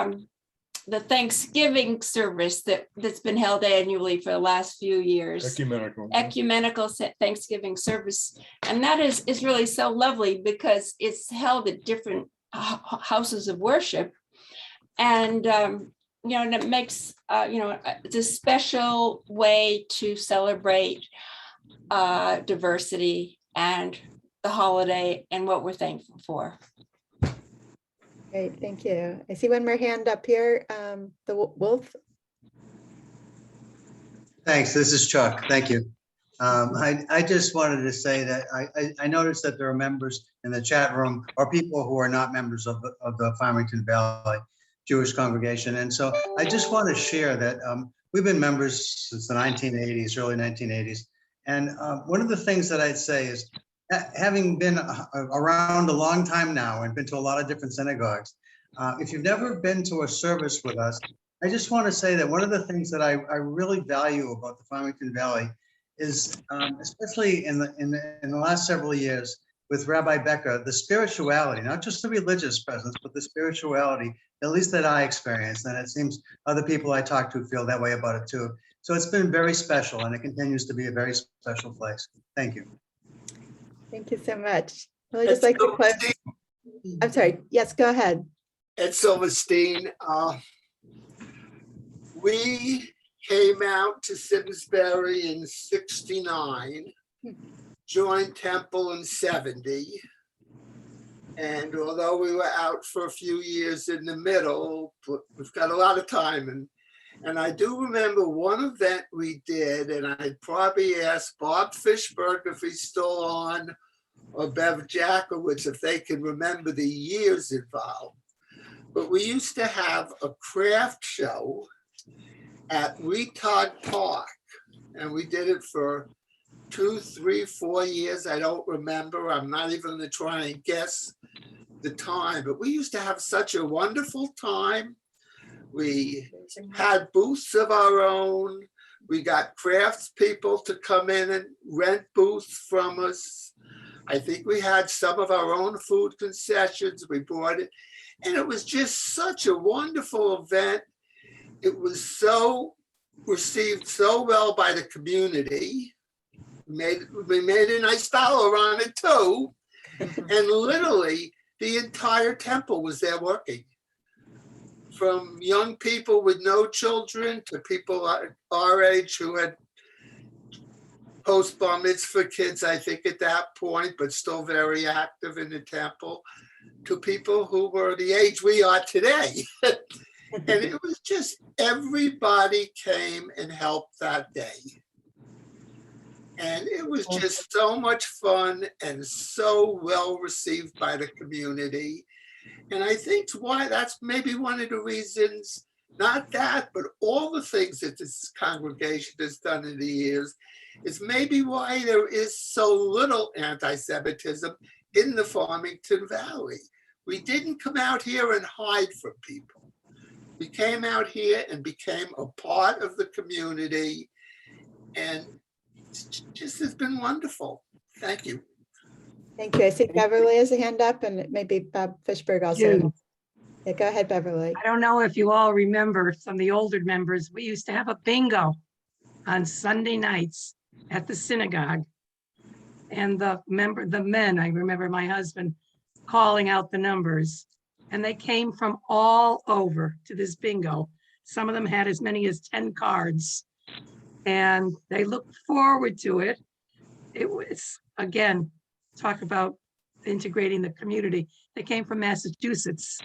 Thanksgiving service that's been held annually for the last few years. Ecumenical Thanksgiving service, and that is really so lovely because it's held at different houses of worship. And and it makes it's a special way to celebrate diversity and the holiday and what we're thankful for. Great, thank you. I see one more hand up here. The Wolf. Thanks. This is Chuck. Thank you. I just wanted to say that I noticed that there are members in the chat room or people who are not members of the Farmington Valley. Jewish congregation. And so I just want to share that we've been members since the 1980s, early 1980s. And one of the things that I'd say is, having been around a long time now and been to a lot of different synagogues, if you've never been to a service with us, I just want to say that one of the things that I really value about the Farmington Valley is, especially in the last several years with Rabbi Becker, the spirituality, not just the religious presence, but the spirituality, at least that I experienced. And it seems other people I talk to feel that way about it too. So it's been very special, and it continues to be a very special place. Thank you. Thank you so much. Well, I just like to close. I'm sorry. Yes, go ahead. Ed Silverstein. We came out to Simsbury in '69, joined Temple in '70. And although we were out for a few years in the middle, we've got a lot of time. And I do remember one event we did, and I'd probably ask Bob Fishberg if he's still on, or Bev Jackowitz if they can remember the years involved. But we used to have a craft show at Retard Park, and we did it for 2, 3, 4 years. I don't remember. I'm not even going to try and guess the time, but we used to have such a wonderful time. We had booths of our own. We got craftspeople to come in and rent booths from us. I think we had some of our own food concessions. We brought it, and it was just such a wonderful event. It was so received so well by the community. We made a nice dollar on it too. And literally the entire temple was there working. From young people with no children to people our age who had post bar mitzvah kids, I think at that point, but still very active in the temple, to people who were the age we are today. And it was just, everybody came and helped that day. And it was just so much fun and so well received by the community. And I think that's maybe one of the reasons, not that, but all the things that this congregation has done in the years, is maybe why there is so little anti-Semitism in the Farmington Valley. We didn't come out here and hide from people. We came out here and became a part of the community, and it just has been wonderful. Thank you. Thank you. I see Beverly has a hand up, and maybe Bob Fishberg also. Yeah, go ahead, Beverly. I don't know if you all remember, some of the older members, we used to have a bingo on Sunday nights at the synagogue. And the men, I remember my husband calling out the numbers, and they came from all over to this bingo. Some of them had as many as 10 cards, and they looked forward to it. It was, again, talk about integrating the community. They came from Massachusetts,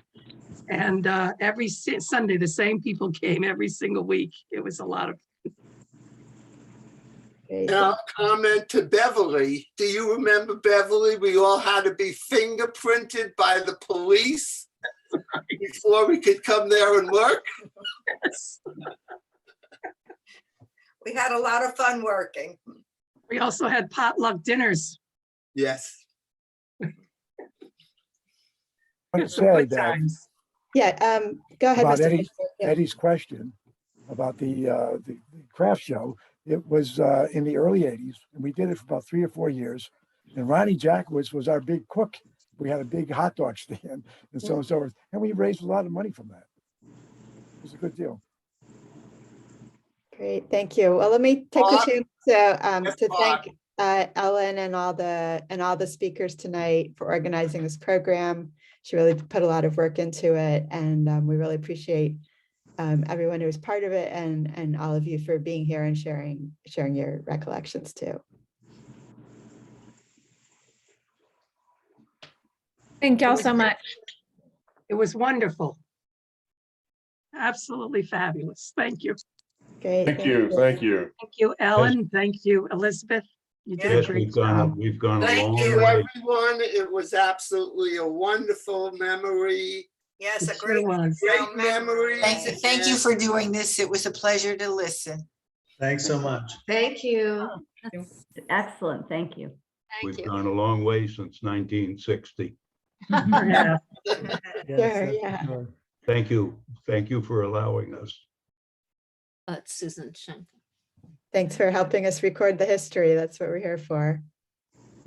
and every Sunday, the same people came every single week. It was a lot of. Now, comment to Beverly. Do you remember, Beverly? We all had to be fingerprinted by the police before we could come there and work. Yes. We had a lot of fun working. We also had potluck dinners. Yes. I want to say that Yeah, go ahead, about Mr. Fishberg. Yeah. Eddie's question about the craft show. It was in the early 80s, and we did it for about 3 or 4 years. And Ronnie Jackowitz was our big cook. We had a big hot dog stand and so on and so forth. And we raised a lot of money from that. It was a good deal. Great, thank you. Well, let me take the chance to thank Ellen and all the speakers tonight for organizing this program. She really put a lot of work into it, and we really appreciate everyone who was part of it, and all of you for being here and sharing your recollections too. Thank y'all so much. It was wonderful. Absolutely fabulous. Thank you. Great. Thank you. Thank you. Thank you, Ellen. Thank you, Elizabeth. You did a Yes, great job. we've gone a Thank long you, way. everyone. It was absolutely a wonderful memory. Yes, It a sure great, was. Great memories. thank you for doing this. It was a pleasure to listen. Thanks so much. Thank you. Excellent, thank you. We've gone a long way since 1960. Yeah. Sure, yeah. Thank you. Thank you for allowing us. Susan Schenk. Thanks for helping us record the history. That's what we're here for.